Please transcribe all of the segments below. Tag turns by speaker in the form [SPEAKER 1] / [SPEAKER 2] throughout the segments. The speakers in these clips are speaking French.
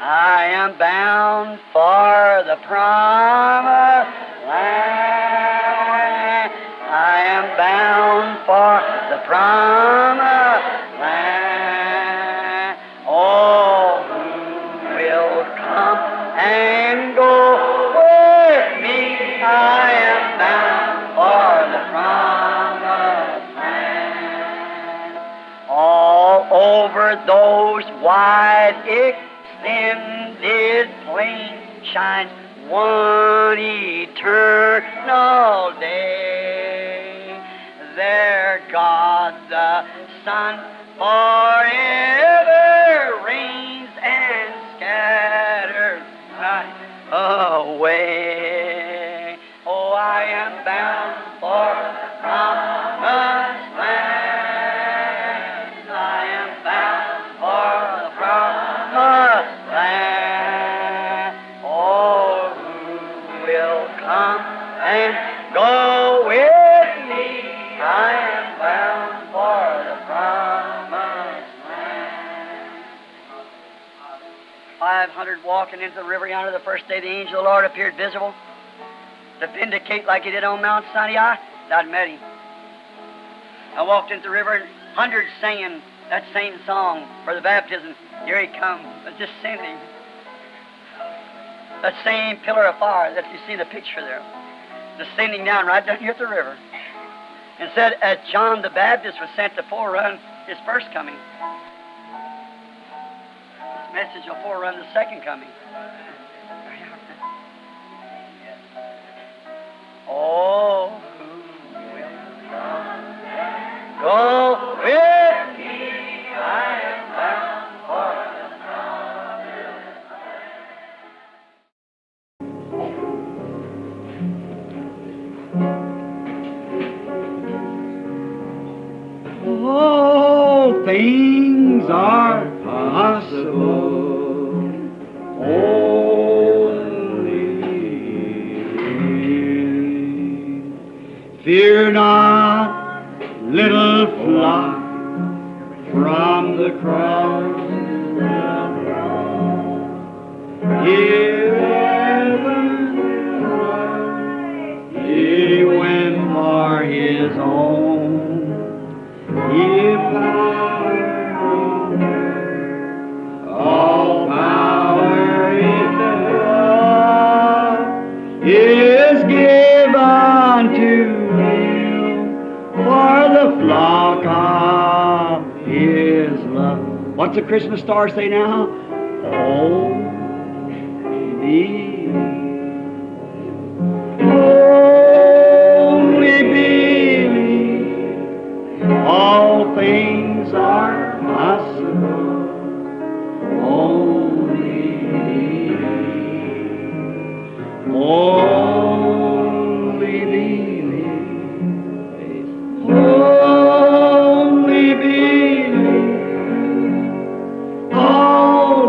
[SPEAKER 1] I am bound for the promised land. I am bound for the promised land. Oh, who will come and go with me? I am bound for the promised land. All over those wide extended plains shines one eternal day. There God the Son forever reigns and scatters night away. Oh, I am bound for the promised land. I am bound for the promised land. Oh, who will come and go with me? I am bound for the promised land. 500 walking into the river yonder the first day the angel of the Lord appeared visible to vindicate like he did on Mount Sinai. I'd met him. I walked into the river and hundreds singing that same song for the baptism. Here he comes, descending. That same pillar of fire that you see in the picture there, descending down right down here at the river. And said, as John the Baptist was sent to forerun his first coming, this message will forerun the second coming. Oh, who will come? Go with me. I am bound for the promised.
[SPEAKER 2] All things are possible. Fear not, little flock, from the cross. Hear heaven, he went for his own. Give power on earth, all power in the is given to for the flock of his love. What's the Christmas star say now? Oh, believe. Only believe. All things are possible. Only believe. Only believe. Only believe. All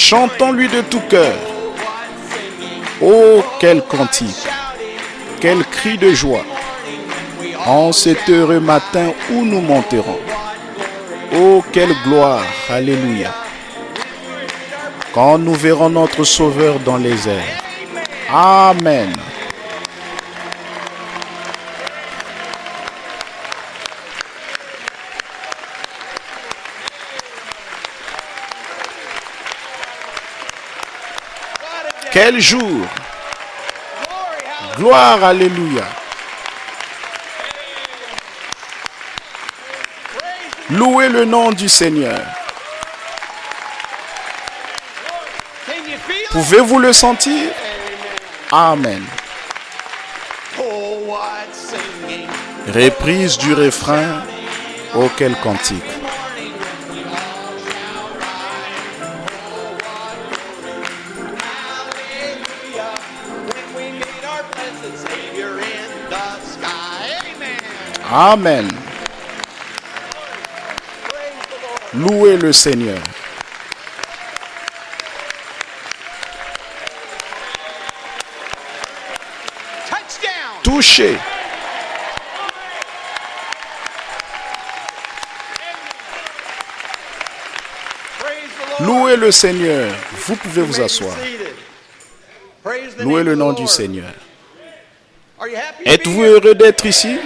[SPEAKER 3] Chantons-lui de tout cœur. Oh, quel cantique, quel cri de joie en cet heureux matin où nous monterons. Oh, quelle gloire, alléluia, quand nous verrons notre Sauveur dans les airs. Amen. Quel jour! Gloire, alléluia. Louez le nom du Seigneur. Pouvez-vous le sentir? Amen. Reprise du refrain. Oh, quel cantique. Amen. Louez le Seigneur. Touchez. Louez le Seigneur. Vous pouvez vous asseoir. Louez le nom du Seigneur. Êtes-vous heureux d'être ici?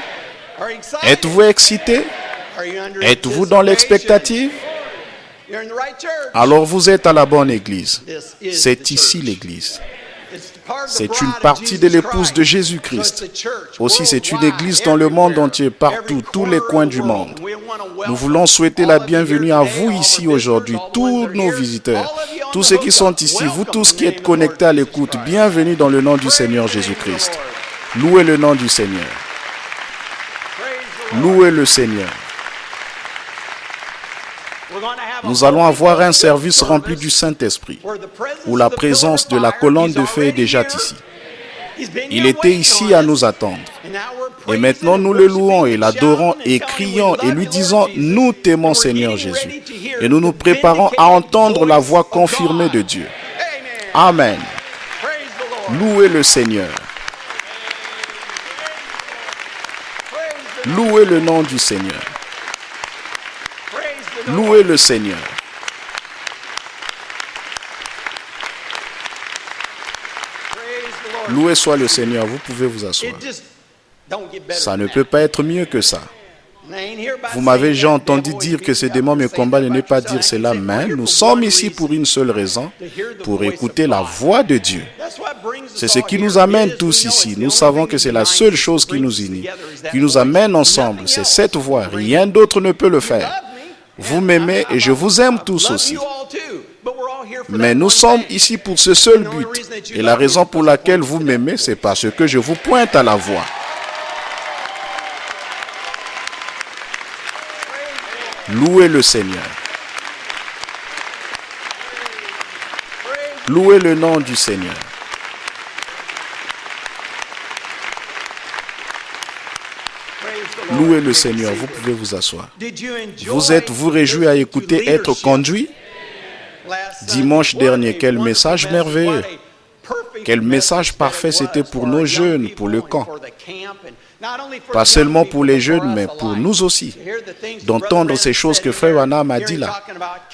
[SPEAKER 3] Êtes-vous excité? Êtes-vous dans l'expectative? Alors vous êtes à la bonne église. C'est ici l'église. C'est une partie de l'épouse de Jésus-Christ. Aussi, c'est une église dans le monde entier, partout, tous les coins du monde. Nous voulons souhaiter la bienvenue à vous ici aujourd'hui, tous nos visiteurs, tous ceux qui sont ici, vous tous qui êtes connectés à l'écoute, bienvenue dans le nom du Seigneur Jésus-Christ. Louez le nom du Seigneur. Louez le Seigneur. Nous allons avoir un service rempli du Saint-Esprit, où la présence de la colonne de feu est déjà ici. Il était ici à nous attendre. Et maintenant nous le louons et l'adorons et crions et lui disons, nous t'aimons Seigneur Jésus. Et nous nous préparons à entendre la voix confirmée de Dieu. Amen. Louez le Seigneur. Louez le nom du Seigneur. Louez le Seigneur. Loué soit le Seigneur, vous pouvez vous asseoir. Ça ne peut pas être mieux que ça. Vous m'avez déjà entendu dire que ces démons me combattent et ne pas dire cela, mais nous sommes ici pour une seule raison, pour écouter la voix de Dieu. C'est ce qui nous amène tous ici. Nous savons que c'est la seule chose qui nous unit, qui nous amène ensemble. C'est cette voix, rien d'autre ne peut le faire. Vous m'aimez et je vous aime tous aussi. Mais nous sommes ici pour ce seul but. Et la raison pour laquelle vous m'aimez, c'est parce que je vous pointe à la voix. Louez le Seigneur. Louez le nom du Seigneur. Louez le Seigneur, vous pouvez vous asseoir. Vous êtes-vous réjoui à écouter être conduit? Dimanche dernier, quel message merveilleux. Quel message parfait c'était pour nos jeunes, pour le camp. Pas seulement pour les jeunes, mais pour nous aussi. D'entendre ces choses que Frère Branham a dit là,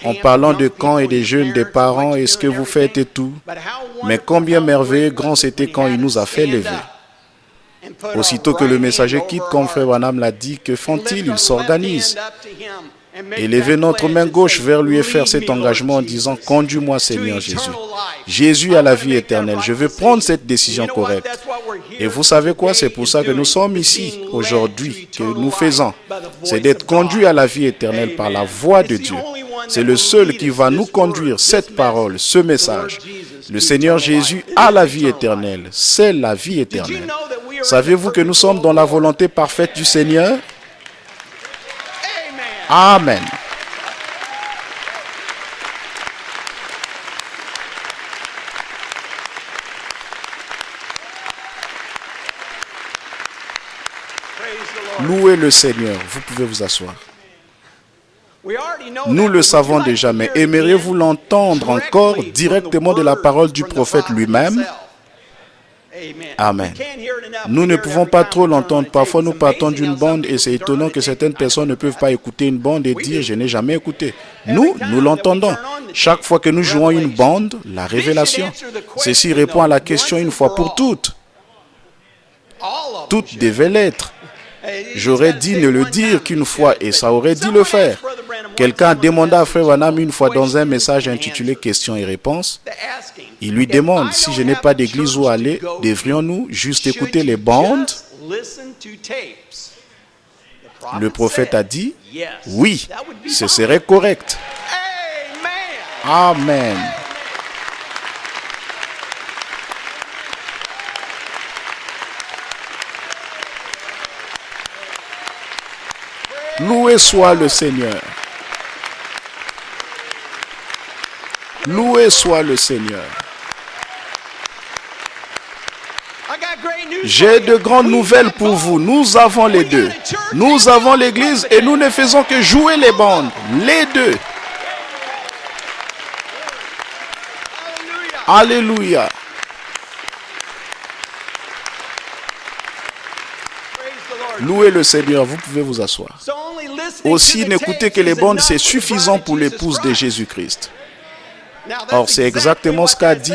[SPEAKER 3] en parlant de camp et des jeunes, des parents et ce que vous faites et tout. Mais combien merveilleux, grand c'était quand il nous a fait lever. Aussitôt que le messager quitte, comme Frère Branham l'a dit, que font-ils? Ils s'organisent. Et lever notre main gauche vers lui et faire cet engagement en disant, conduis-moi Seigneur Jésus. Jésus a la vie éternelle. Je veux prendre cette décision correcte. Et vous savez quoi? C'est pour ça que nous sommes ici aujourd'hui, que nous faisons. C'est d'être conduits à la vie éternelle par la voix de Dieu. C'est le seul qui va nous conduire cette parole, ce message. Le Seigneur Jésus a la vie éternelle. C'est la vie éternelle. Savez-vous que nous sommes dans la volonté parfaite du Seigneur? Amen. Louez le Seigneur. Vous pouvez vous asseoir. Nous le savons déjà, mais aimeriez-vous l'entendre encore directement de la parole du prophète lui-même? Amen. Nous ne pouvons pas trop l'entendre. Parfois, nous partons d'une bande et c'est étonnant que certaines personnes ne peuvent pas écouter une bande et dire « je n'ai jamais écouté ». Nous l'entendons. Chaque fois que nous jouons une bande, la révélation. Ceci répond à la question une fois pour toutes. Toutes devaient l'être. J'aurais dit ne le dire qu'une fois et ça aurait dit le faire. Quelqu'un demanda à Frère Branham une fois dans un message intitulé Questions et réponses. Il lui demande, si je n'ai pas d'église où aller, devrions-nous juste écouter les bandes? Le prophète a dit, oui, ce serait correct. Amen. Loué soit le Seigneur. Loué soit le Seigneur. J'ai de grandes nouvelles pour vous. Nous avons les deux. Nous avons l'église et nous ne faisons que jouer les bandes. Les deux. Alléluia. Louez le Seigneur, vous pouvez vous asseoir. Aussi, n'écoutez que les bandes, c'est suffisant pour l'épouse de Jésus-Christ. Or, c'est exactement ce qu'a dit.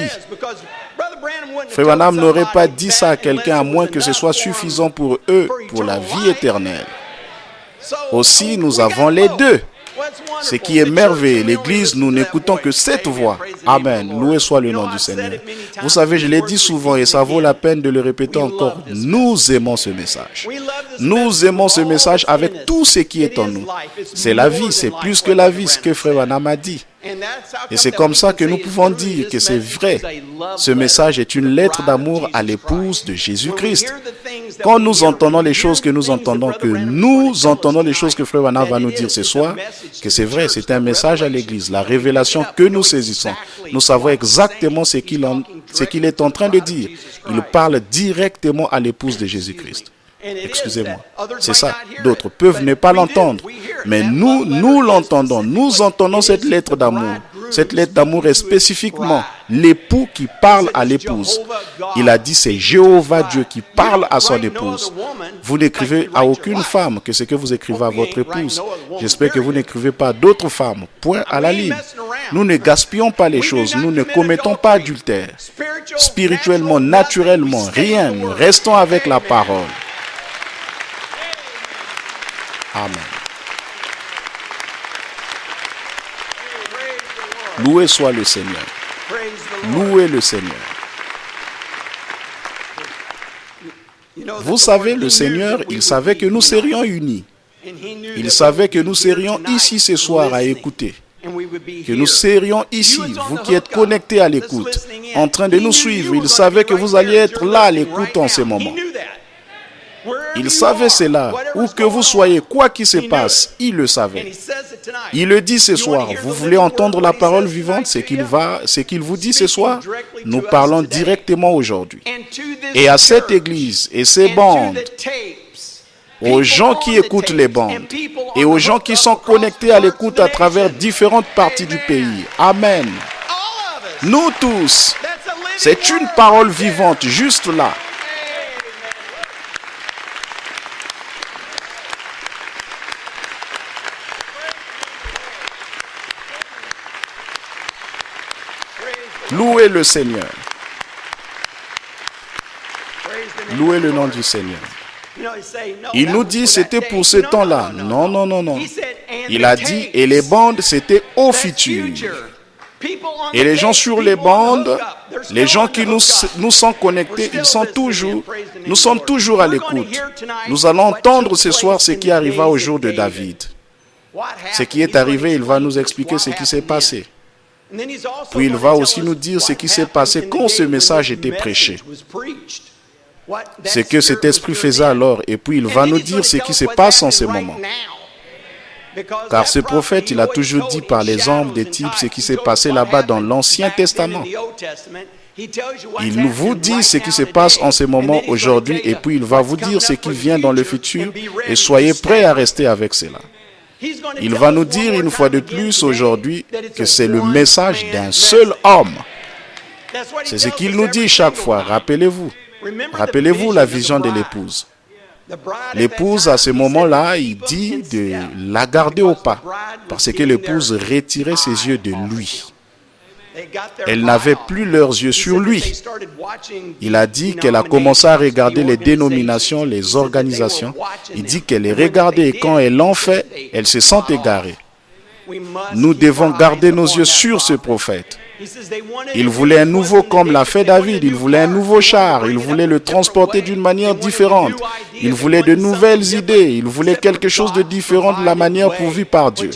[SPEAKER 3] Frère Branham n'aurait pas dit ça à quelqu'un à moins que ce soit suffisant pour eux, pour la vie éternelle. Aussi, nous avons les deux. Ce qui est merveilleux, l'Église, nous n'écoutons que cette voix. Amen. Loué soit le nom du Seigneur. Vous savez, je l'ai dit souvent et ça vaut la peine de le répéter encore. Nous aimons ce message. Nous aimons ce message avec tout ce qui est en nous. C'est la vie, c'est plus que la vie, ce que Frère Branham a dit. Et c'est comme ça que nous pouvons dire que c'est vrai. Ce message est une lettre d'amour à l'épouse de Jésus-Christ. Quand nous entendons les choses que nous entendons, que nous entendons les choses que Frère Branham va nous dire ce soir, que c'est vrai, c'est un message à l'Église, la révélation que nous saisissons. Nous savons exactement ce qu'il est en train de dire. Il parle directement à l'épouse de Jésus-Christ. Excusez-moi. C'est ça. D'autres peuvent ne pas l'entendre. Mais nous l'entendons. Nous entendons cette lettre d'amour. Cette lettre d'amour est spécifiquement l'époux qui parle à l'épouse. Il a dit c'est Jéhovah Dieu qui parle à son épouse. Vous n'écrivez à aucune femme que ce que vous écrivez à votre épouse. J'espère que vous n'écrivez pas à d'autres femmes. Point à la ligne. Nous ne gaspillons pas les choses. Nous ne commettons pas adultère. Spirituellement, naturellement, rien. Nous restons avec la parole. Amen. Loué soit le Seigneur. Louez le Seigneur. Vous savez, le Seigneur, il savait que nous serions unis. Il savait que nous serions ici ce soir à écouter. Que nous serions ici, vous qui êtes connectés à l'écoute, en train de nous suivre. Il savait que vous alliez être là à l'écoute en ce moment. Il savait cela, où que vous soyez, quoi qu'il se passe, il le savait. Il le dit ce soir, vous voulez entendre la parole vivante, ce qu'il vous dit ce soir, nous parlons directement aujourd'hui. Et à cette église et ces bandes, aux gens qui écoutent les bandes et aux gens qui sont connectés à l'écoute à travers différentes parties du pays. Amen. Nous tous, c'est une parole vivante juste là. Louez le Seigneur. Louez le nom du Seigneur. Il nous dit c'était pour ce temps-là. Non, non, non, non. Il a dit et les bandes c'était au futur. Et les gens sur les bandes, les gens qui nous sont connectés, nous sommes toujours à l'écoute. Nous allons entendre ce soir ce qui arriva au jour de David. Ce qui est arrivé, il va nous expliquer ce qui s'est passé. Puis il va aussi nous dire ce qui s'est passé quand ce message était prêché. Ce que cet esprit faisait alors. Et puis il va nous dire ce qui se passe en ce moment. Car ce prophète, il a toujours dit par les ombres des types ce qui s'est passé là-bas dans l'Ancien Testament. Il vous dit ce qui se passe en ce moment aujourd'hui et puis il va vous dire ce qui vient dans le futur et soyez prêts à rester avec cela. Il va nous dire une fois de plus aujourd'hui que c'est le message d'un seul homme. C'est ce qu'il nous dit chaque fois. Rappelez-vous. Rappelez-vous la vision de l'épouse. L'épouse, à ce moment-là, il dit de la garder au pas, parce que l'épouse retirait ses yeux de lui. Elle n'avait plus leurs yeux sur lui. Il a dit qu'elle a commencé à regarder les dénominations, les organisations. Il dit qu'elle les regardait et quand elle en fait, elle se sent égarée. Nous devons garder nos yeux sur ce prophète. Il voulait un nouveau comme l'a fait David. Il voulait un nouveau char. Il voulait le transporter d'une manière différente. Il voulait de nouvelles idées. Il voulait quelque chose de différent de la manière pourvue par Dieu.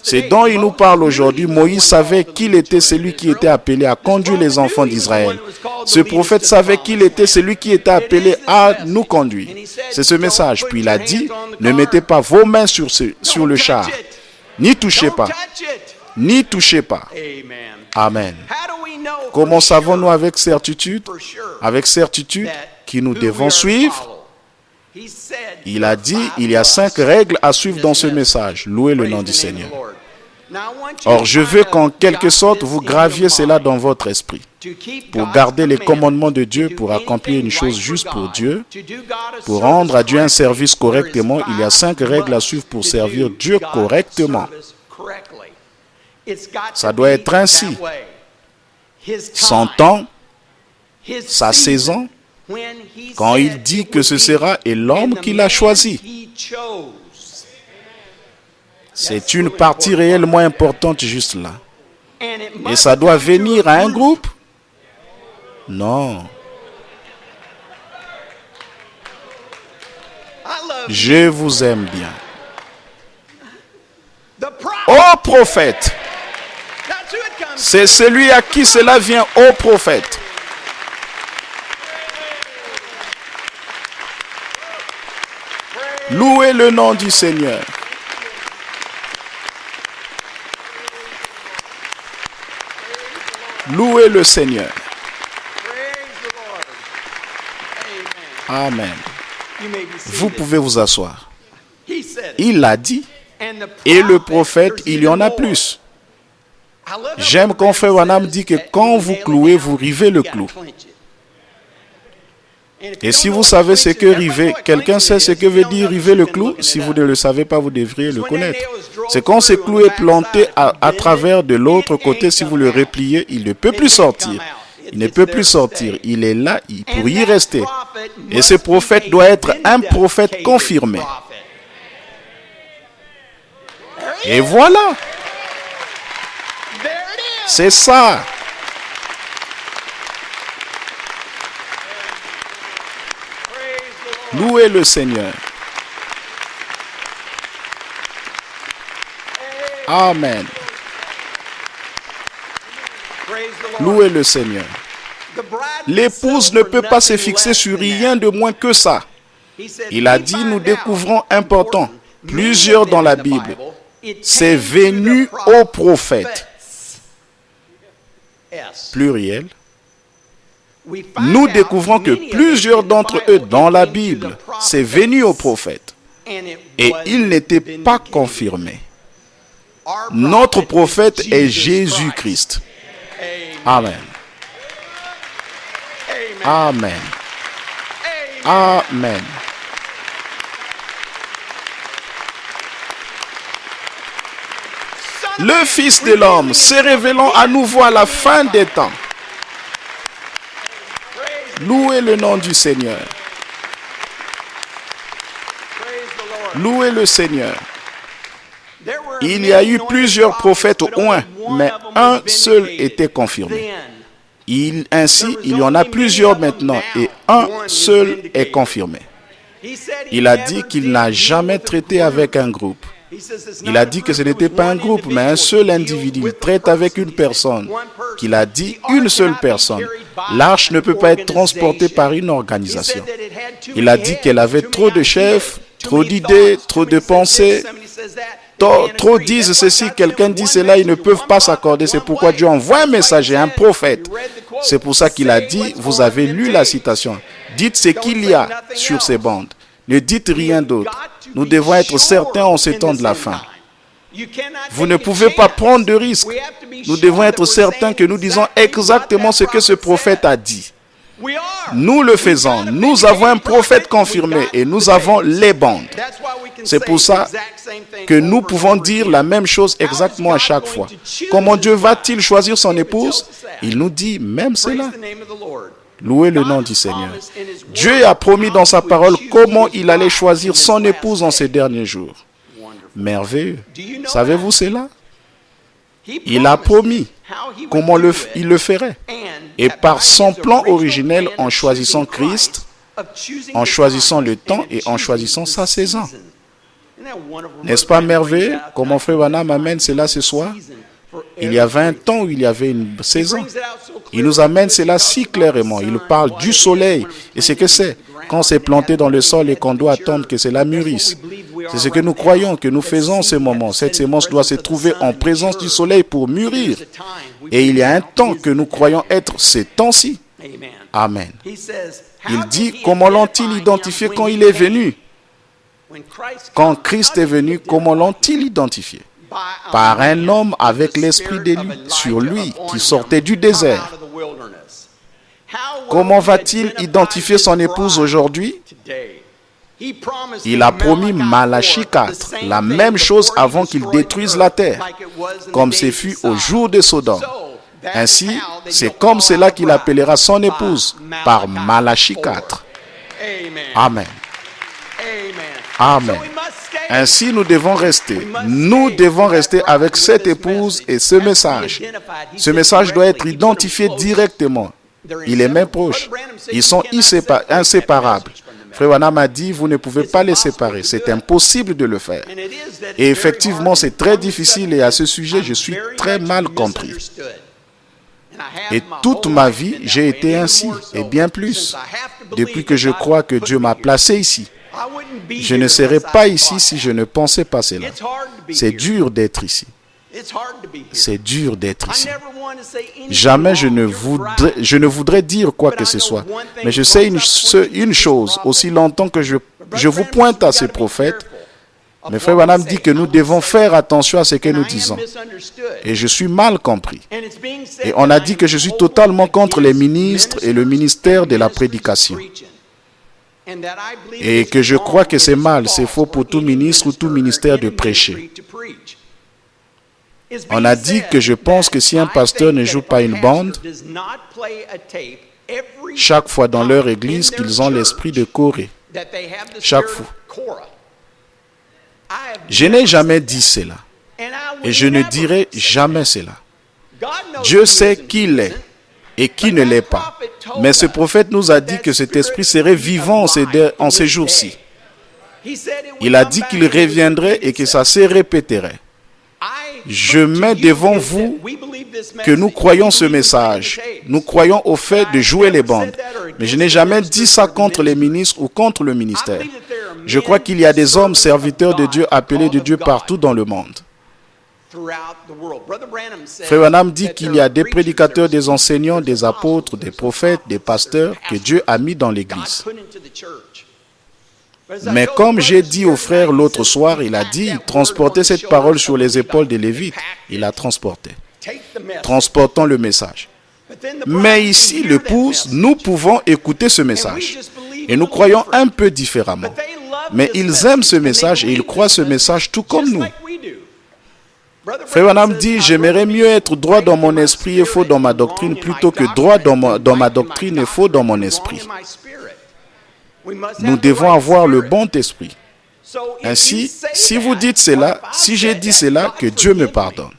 [SPEAKER 3] C'est dont il nous parle aujourd'hui. Moïse savait qu'il était celui qui était appelé à conduire les enfants d'Israël. Ce prophète savait qu'il était celui qui était appelé à nous conduire. C'est ce message. Puis il a dit, ne mettez pas vos mains sur le char. N'y touchez pas. N'y touchez pas. Amen. Comment savons-nous avec certitude? Avec certitude qui nous devons suivre. Il a dit, il y a 5 règles à suivre dans ce message. Louez le nom du Seigneur. Or, je veux qu'en quelque sorte, vous graviez cela dans votre esprit. Pour garder les commandements de Dieu, pour accomplir une chose juste pour Dieu, pour rendre à Dieu un service correctement, il y a 5 règles à suivre pour servir Dieu correctement. Ça doit être ainsi. Son temps, sa saison, quand il dit que ce sera, et l'homme qu'il a choisi. C'est une partie réellement importante juste là. Et ça doit venir à un groupe? Non. Je vous aime bien. Ô prophète! C'est celui à qui cela vient, ô prophète. Louez le nom du Seigneur. Louez le Seigneur. Amen. Vous pouvez vous asseoir. Il l'a dit. Et le prophète, il y en a plus. J'aime quand Frère Branham dit que quand vous clouez, vous rivez le clou. Et si vous savez ce que river, quelqu'un sait ce que veut dire river le clou? Si vous ne le savez pas, vous devriez le connaître. C'est quand ce clou est planté à travers de l'autre côté, si vous le repliez, il ne peut plus sortir. Il ne peut plus sortir. Il est là pour y rester. Et ce prophète doit être un prophète confirmé. Et voilà. C'est ça. Louez le Seigneur. Amen. Louez le Seigneur. L'épouse ne peut pas se fixer sur rien de moins que ça. Il a dit, nous découvrons important, plusieurs dans la Bible. C'est venu au prophète. Pluriel. Nous découvrons que plusieurs d'entre eux dans la Bible, c'est venu au prophète. Et il n'était pas confirmé. Notre prophète est Jésus-Christ. Amen. Amen. Amen. Le Fils de l'homme se révélant à nouveau à la fin des temps. Louez le nom du Seigneur. Louez le Seigneur. Il y a eu plusieurs prophètes au moins, mais un seul était confirmé. Ainsi, il y en a plusieurs maintenant, et un seul est confirmé. Il a dit qu'il n'a jamais traité avec un groupe. Il a dit que ce n'était pas un groupe, mais un seul individu. Il traite avec une personne. Qu'il a dit une seule personne. L'arche ne peut pas être transportée par une organisation. Il a dit qu'elle avait trop de chefs, trop d'idées, trop de pensées. Trop disent ceci, quelqu'un dit cela, ils ne peuvent pas s'accorder. C'est pourquoi Dieu envoie un messager, un prophète. C'est pour ça qu'il a dit, vous avez lu la citation. Dites ce qu'il y a sur ces bandes. Ne dites rien d'autre. Nous devons être certains en ces temps de la fin. Vous ne pouvez pas prendre de risques. Nous devons être certains que nous disons exactement ce que ce prophète a dit. Nous le faisons. Nous avons un prophète confirmé et nous avons les bandes. C'est pour ça que nous pouvons dire la même chose exactement à chaque fois. Comment Dieu va-t-il choisir son épouse? Il nous dit même cela. Louez le nom du Seigneur. Dieu a promis dans sa parole comment il allait choisir son épouse en ces derniers jours. Merveilleux. Savez-vous cela? Il a promis comment il le ferait. Et par son plan originel, en choisissant Christ, en choisissant le temps et en choisissant sa saison. N'est-ce pas merveilleux comment Frère Branham amène cela ce soir? Il y avait un temps où il y avait une saison. Il nous amène cela si clairement. Il parle du soleil. Et c'est que c'est quand c'est planté dans le sol et qu'on doit attendre que cela mûrisse. C'est ce que nous croyons que nous faisons en ce moment. Cette sémence doit se trouver en présence du soleil pour mûrir. Et il y a un temps que nous croyons être ce temps-ci. Amen. Il dit, comment l'ont-ils identifié quand il est venu? Quand Christ est venu, comment l'ont-ils identifié? Par un homme avec l'esprit d'élu sur lui qui sortait du désert. Comment va-t-il identifier son épouse aujourd'hui? Il a promis Malachie 4, la même chose avant qu'il détruise la terre, comme ce fut au jour de Sodome. Ainsi, c'est comme cela qu'il appellera son épouse, par Malachie 4. Amen. Amen. Ainsi, nous devons rester. Nous devons rester avec cette épouse et ce message. Ce message doit être identifié directement. Il est même proche. Ils sont inséparables. Frère Branham a dit, vous ne pouvez pas les séparer. C'est impossible de le faire. Et effectivement, c'est très difficile et à ce sujet, je suis très mal compris. Et toute ma vie, j'ai été ainsi, et bien plus. Depuis que je crois que Dieu m'a placé ici. Je ne serais pas ici si je ne pensais pas cela. C'est dur d'être ici. C'est dur d'être ici. Jamais je ne voudrais dire quoi que ce soit. Mais je sais une chose, aussi longtemps que je vous pointe à ces prophètes, mais Frère Branham dit que nous devons faire attention à ce que nous disons. Et je suis mal compris. Et on a dit que je suis totalement contre les ministres et le ministère de la prédication. Et que je crois que c'est mal, c'est faux pour tout ministre ou tout ministère de prêcher. On a dit que je pense que si un pasteur ne joue pas une bande, chaque fois dans leur église qu'ils ont l'esprit de Corée, chaque fois. Je n'ai jamais dit cela. Et je ne dirai jamais cela. Dieu sait qui l'est et qui ne l'est pas. Mais ce prophète nous a dit que cet esprit serait vivant en ces jours-ci. Il a dit qu'il reviendrait et que ça se répéterait. Je mets devant vous que nous croyons ce message. Nous croyons au fait de jouer les bandes. Mais je n'ai jamais dit ça contre les ministres ou contre le ministère. Je crois qu'il y a des hommes serviteurs de Dieu appelés de Dieu partout dans le monde. Frère Branham dit qu'il y a des prédicateurs, des enseignants, des apôtres, des prophètes, des pasteurs que Dieu a mis dans l'Église. Mais comme j'ai dit au frère l'autre soir, il a dit, transportez cette parole sur les épaules des Lévites. Il a transporté. Transportons le message. Mais ici, l'épouse, nous pouvons écouter ce message. Et nous croyons un peu différemment. Mais ils aiment ce message et ils croient ce message tout comme nous. Frère Branham dit, j'aimerais mieux être droit dans mon esprit et faux dans ma doctrine plutôt que droit dans ma doctrine et faux dans mon esprit. Nous devons avoir le bon esprit. Ainsi, si vous dites cela, si j'ai dit cela, que Dieu me pardonne.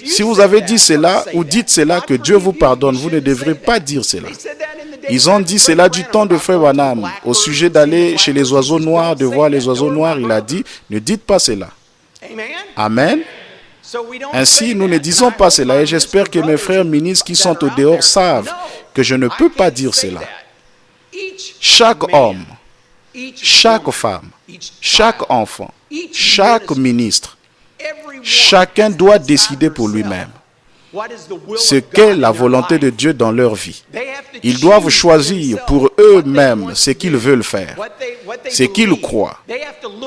[SPEAKER 3] Si vous avez dit cela ou dites cela, que Dieu vous pardonne, vous ne devrez pas dire cela. Ils ont dit cela du temps de Frère Branham. Au sujet d'aller chez les oiseaux noirs, de voir les oiseaux noirs, il a dit, ne dites pas cela. Amen. Ainsi, nous ne disons pas cela et j'espère que mes frères ministres qui sont au dehors savent que je ne peux pas dire cela. Chaque homme, chaque femme, chaque enfant, chaque ministre, chacun doit décider pour lui-même ce qu'est la volonté de Dieu dans leur vie. Ils doivent choisir pour eux-mêmes ce qu'ils veulent faire, ce qu'ils croient.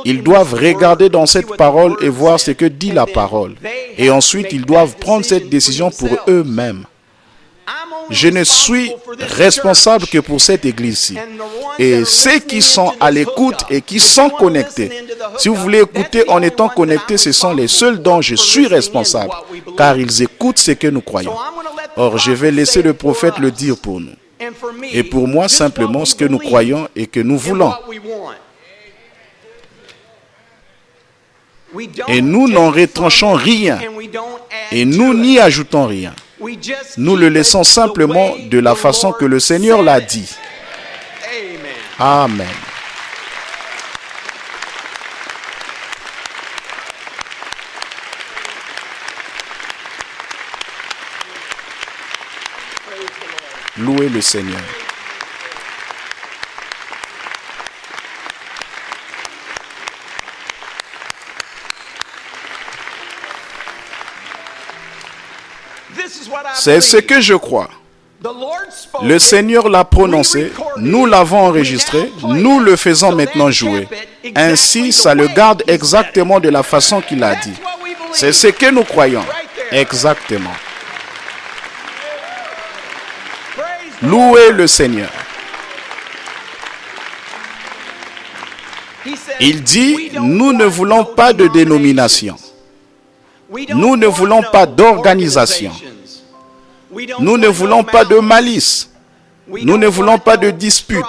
[SPEAKER 3] Ils doivent regarder dans cette parole et voir ce que dit la parole. Et ensuite, ils doivent prendre cette décision pour eux-mêmes. Je ne suis responsable que pour cette église-ci. Et ceux qui sont à l'écoute et qui sont connectés, si vous voulez écouter en étant connectés, ce sont les seuls dont je suis responsable, car ils écoutent ce que nous croyons. Or, je vais laisser le prophète le dire pour nous. Et pour moi, simplement ce que nous croyons et que nous voulons. Et nous n'en retranchons rien. Et nous n'y ajoutons rien. Nous le laissons simplement de la façon que le Seigneur l'a dit. Amen. Louez le Seigneur. C'est ce que je crois. Le Seigneur l'a prononcé, nous l'avons enregistré, nous le faisons maintenant jouer. Ainsi, ça le garde exactement de la façon qu'il a dit. C'est ce que nous croyons. Exactement. Louez le Seigneur. Il dit, nous ne voulons pas de dénomination. Nous ne voulons pas d'organisation. Nous ne voulons pas de malice. Nous ne voulons pas de dispute.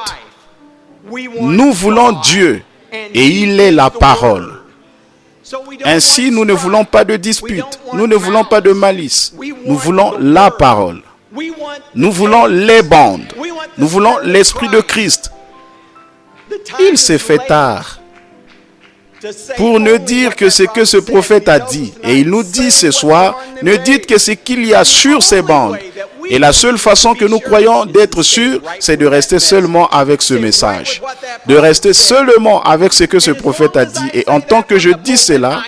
[SPEAKER 3] Nous voulons Dieu et il est la parole. Ainsi, nous ne voulons pas de dispute. Nous ne voulons pas de malice. Nous voulons la parole. Nous voulons les bandes. Nous voulons l'Esprit de Christ. Il s'est fait tard pour ne dire que ce que ce prophète a dit. Et il nous dit ce soir, ne dites que ce qu'il y a sur ces bandes. Et la seule façon que nous croyons d'être sûrs, c'est de rester seulement avec ce message. De rester seulement avec ce que ce prophète a dit. Et en tant que je dis cela,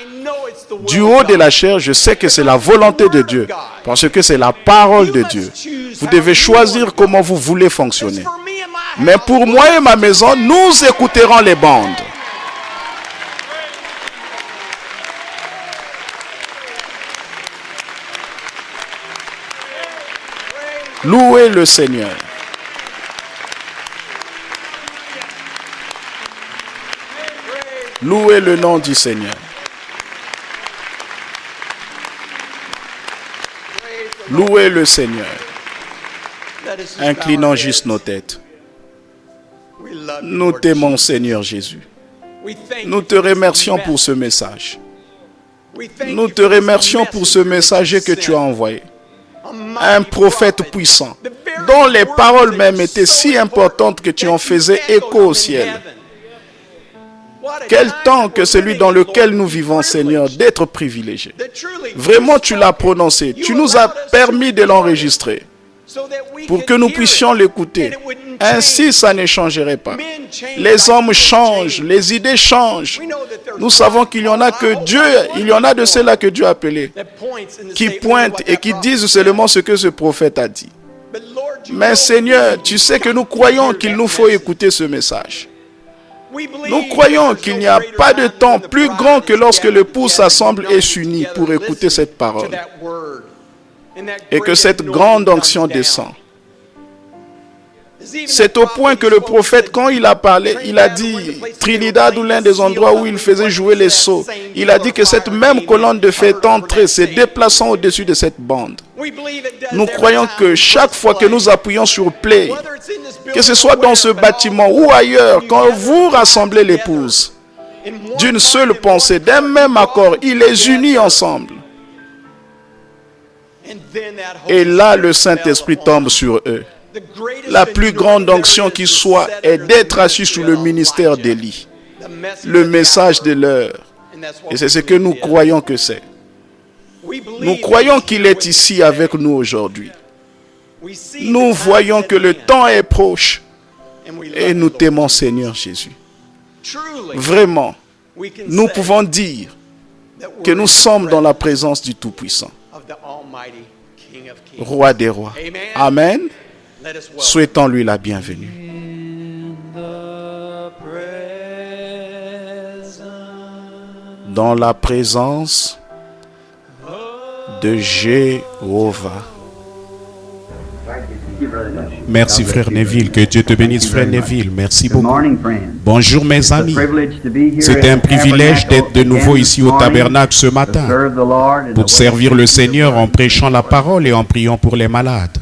[SPEAKER 3] du haut de la chair, je sais que c'est la volonté de Dieu. Parce que c'est la parole de Dieu. Vous devez choisir comment vous voulez fonctionner. Mais pour moi et ma maison, nous écouterons les bandes. Louez le Seigneur. Louez le nom du Seigneur. Louez le Seigneur. Inclinons juste nos têtes. Nous t'aimons, Seigneur Jésus. Nous te remercions pour ce message. Nous te remercions pour ce messager que tu as envoyé. Un prophète puissant, dont les paroles même étaient si importantes que tu en faisais écho au ciel. Quel temps que celui dans lequel nous vivons, Seigneur, d'être privilégiés. Vraiment, tu l'as prononcé. Tu nous as permis de l'enregistrer pour que nous puissions l'écouter. Ainsi, ça ne changerait pas. Les hommes changent, les idées changent. Nous savons qu'il y en a que Dieu, il y en a de ceux-là que Dieu a appelés, qui pointent et qui disent seulement ce que ce prophète a dit. Mais Seigneur, tu sais que nous croyons qu'il nous faut écouter ce message. Nous croyons qu'il n'y a pas de temps plus grand que lorsque l'époux s'assemble et s'unit pour écouter cette parole. Et que cette grande onction descend. C'est au point que le prophète, quand il a parlé, il a dit, Trinidad ou l'un des endroits où il faisait jouer les sceaux, il a dit que cette même colonne de feu est entrée, se déplaçant au-dessus de cette bande. Nous croyons que chaque fois que nous appuyons sur play, que ce soit dans ce bâtiment ou ailleurs, quand vous rassemblez l'épouse, d'une seule pensée, d'un même accord, il les unit ensemble. Et là, le Saint-Esprit tombe sur eux. La plus grande onction qui soit est d'être assis sous le ministère d'Élie, le message de l'heure. Et c'est ce que nous croyons que c'est. Nous croyons qu'il est ici avec nous aujourd'hui. Nous voyons que le temps est proche et nous t'aimons, Seigneur Jésus. Vraiment, nous pouvons dire que nous sommes dans la présence du Tout-Puissant, Roi des rois. Amen. Souhaitons-lui la bienvenue. Dans la présence de Jéhovah.
[SPEAKER 4] Merci frère Neville, que Dieu te bénisse frère Neville, merci beaucoup. Bonjour mes amis, c'est un privilège d'être de nouveau ici au tabernacle ce matin pour servir le Seigneur en prêchant la parole et en priant pour les malades.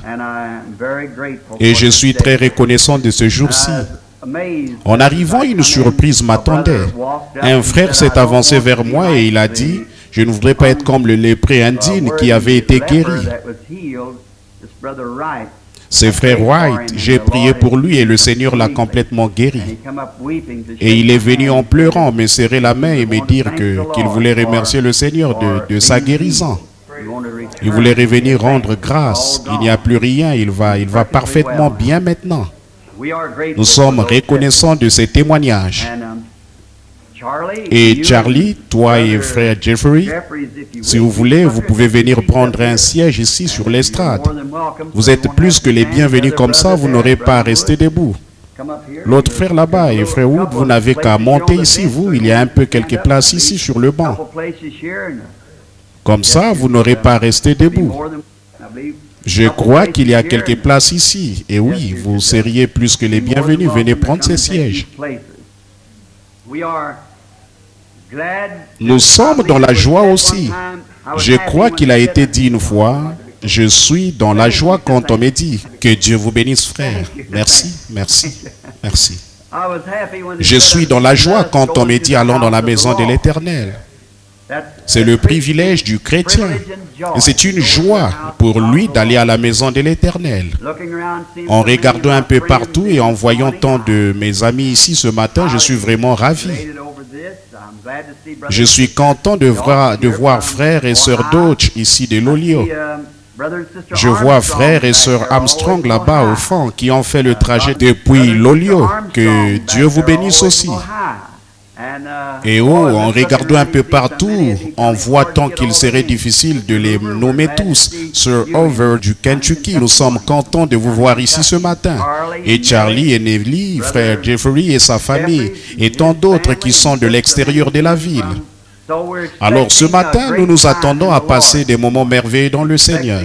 [SPEAKER 4] Et je suis très reconnaissant de ce jour-ci. En arrivant, une surprise m'attendait. Un frère s'est avancé vers moi et il a dit, « Je ne voudrais pas être comme le lépreux indigne qui avait été guéri. » C'est frère White, j'ai prié pour lui et le Seigneur l'a complètement guéri. Et il est venu en pleurant me serrer la main et me dire qu'il voulait remercier le Seigneur de sa guérison. Il voulait revenir rendre grâce. Il n'y a plus rien, il va parfaitement bien maintenant. Nous sommes reconnaissants de ces témoignages. Et Charlie, toi et frère Jeffrey, si vous voulez, vous pouvez venir prendre un siège ici sur l'estrade. Vous êtes plus que les bienvenus comme ça, vous n'aurez pas à rester debout. L'autre frère là-bas et frère Wood, vous n'avez qu'à monter ici, vous. Il y a un peu quelques places ici sur le banc. Comme ça, vous n'aurez pas à rester debout. Je crois qu'il y a quelques places ici. Et oui, vous seriez plus que les bienvenus. Venez prendre ces sièges. Nous sommes dans la joie aussi. Je crois qu'il a été dit une fois, je suis dans la joie quand on me dit, que Dieu vous bénisse frère. Merci, merci, merci. Je suis dans la joie quand on me dit, allons dans la maison de l'Éternel. C'est le privilège du chrétien. Et c'est une joie pour lui d'aller à la maison de l'Éternel. En regardant un peu partout et en voyant tant de mes amis ici ce matin, je suis vraiment ravi. Je suis content de voir frères et sœurs Dodge ici de l'Olio. Je vois frères et sœurs Armstrong là-bas au fond qui ont fait le trajet depuis l'Olio. Que Dieu vous bénisse aussi. Et oh, en regardant un peu partout, on voit tant qu'il serait difficile de les nommer tous. Sir Over du Kentucky, nous sommes contents de vous voir ici ce matin. Et Charlie et Nelly, frère Jeffrey et sa famille, et tant d'autres qui sont de l'extérieur de la ville. Alors ce matin, nous nous attendons à passer des moments merveilleux dans le Seigneur.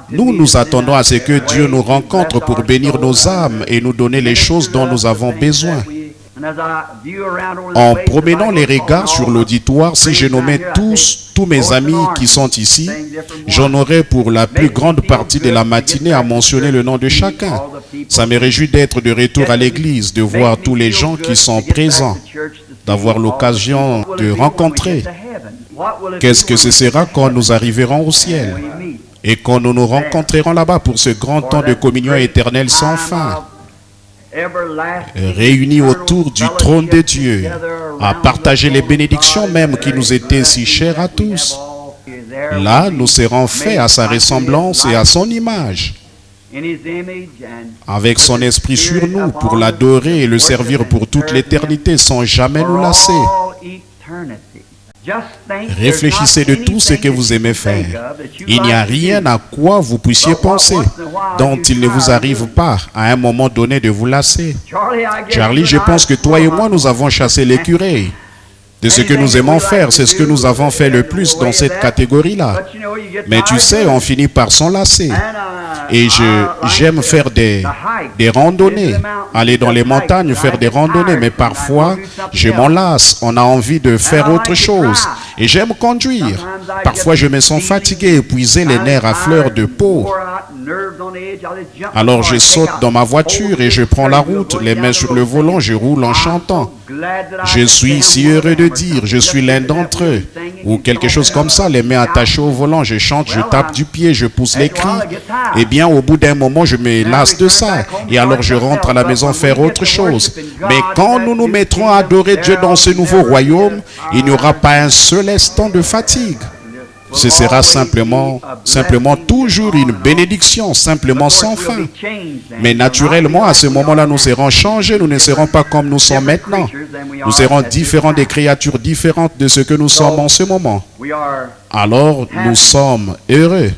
[SPEAKER 4] Nous attendons à ce que Dieu nous rencontre pour bénir nos âmes et nous donner les choses dont nous avons besoin. En promenant les regards sur l'auditoire, si je nommais tous mes amis qui sont ici, j'en aurais pour la plus grande partie de la matinée à mentionner le nom de chacun. Ça me réjouit d'être de retour à l'église, de voir tous les gens qui sont présents, d'avoir l'occasion de rencontrer. Qu'est-ce que ce sera quand nous arriverons au ciel et quand nous nous rencontrerons là-bas pour ce grand temps de communion éternelle sans fin? Réunis autour du trône de Dieu, à partager les bénédictions même qui nous étaient si chères à tous. Là, nous serons faits à sa ressemblance et à son image, avec son esprit sur nous pour l'adorer et le servir pour toute l'éternité sans jamais nous lasser. Réfléchissez de tout ce que vous aimez faire. Il n'y a rien à quoi vous puissiez penser dont il ne vous arrive pas à un moment donné de vous lasser. Charlie, je pense que toi et moi, nous avons chassé l'écureuil. De ce que nous aimons faire, c'est ce que nous avons fait le plus dans cette catégorie-là. Mais tu sais, on finit par s'enlacer. Et j'aime faire des randonnées, aller dans les montagnes, faire des randonnées, mais parfois, je m'en lasse, on a envie de faire autre chose. Et j'aime conduire. Parfois, je me sens fatigué, épuisé, les nerfs à fleur de peau. Alors, je saute dans ma voiture et je prends la route, les mains sur le volant, je roule en chantant. Je suis si heureux de dire, je suis l'un d'entre eux. Ou quelque chose comme ça, les mains attachées au volant, je chante, je tape du pied, je pousse les cris. Eh bien, au bout d'un moment, je me lasse de ça. Et alors, je rentre à la maison faire autre chose. Mais quand nous nous mettrons à adorer Dieu dans ce nouveau royaume, il n'y aura pas un seul instant de fatigue. Ce sera simplement toujours une bénédiction, simplement sans fin. Mais naturellement, à ce moment-là, nous serons changés, nous ne serons pas comme nous sommes maintenant. Nous serons différents des créatures différentes de ce que nous sommes en ce moment. Alors, nous sommes heureux.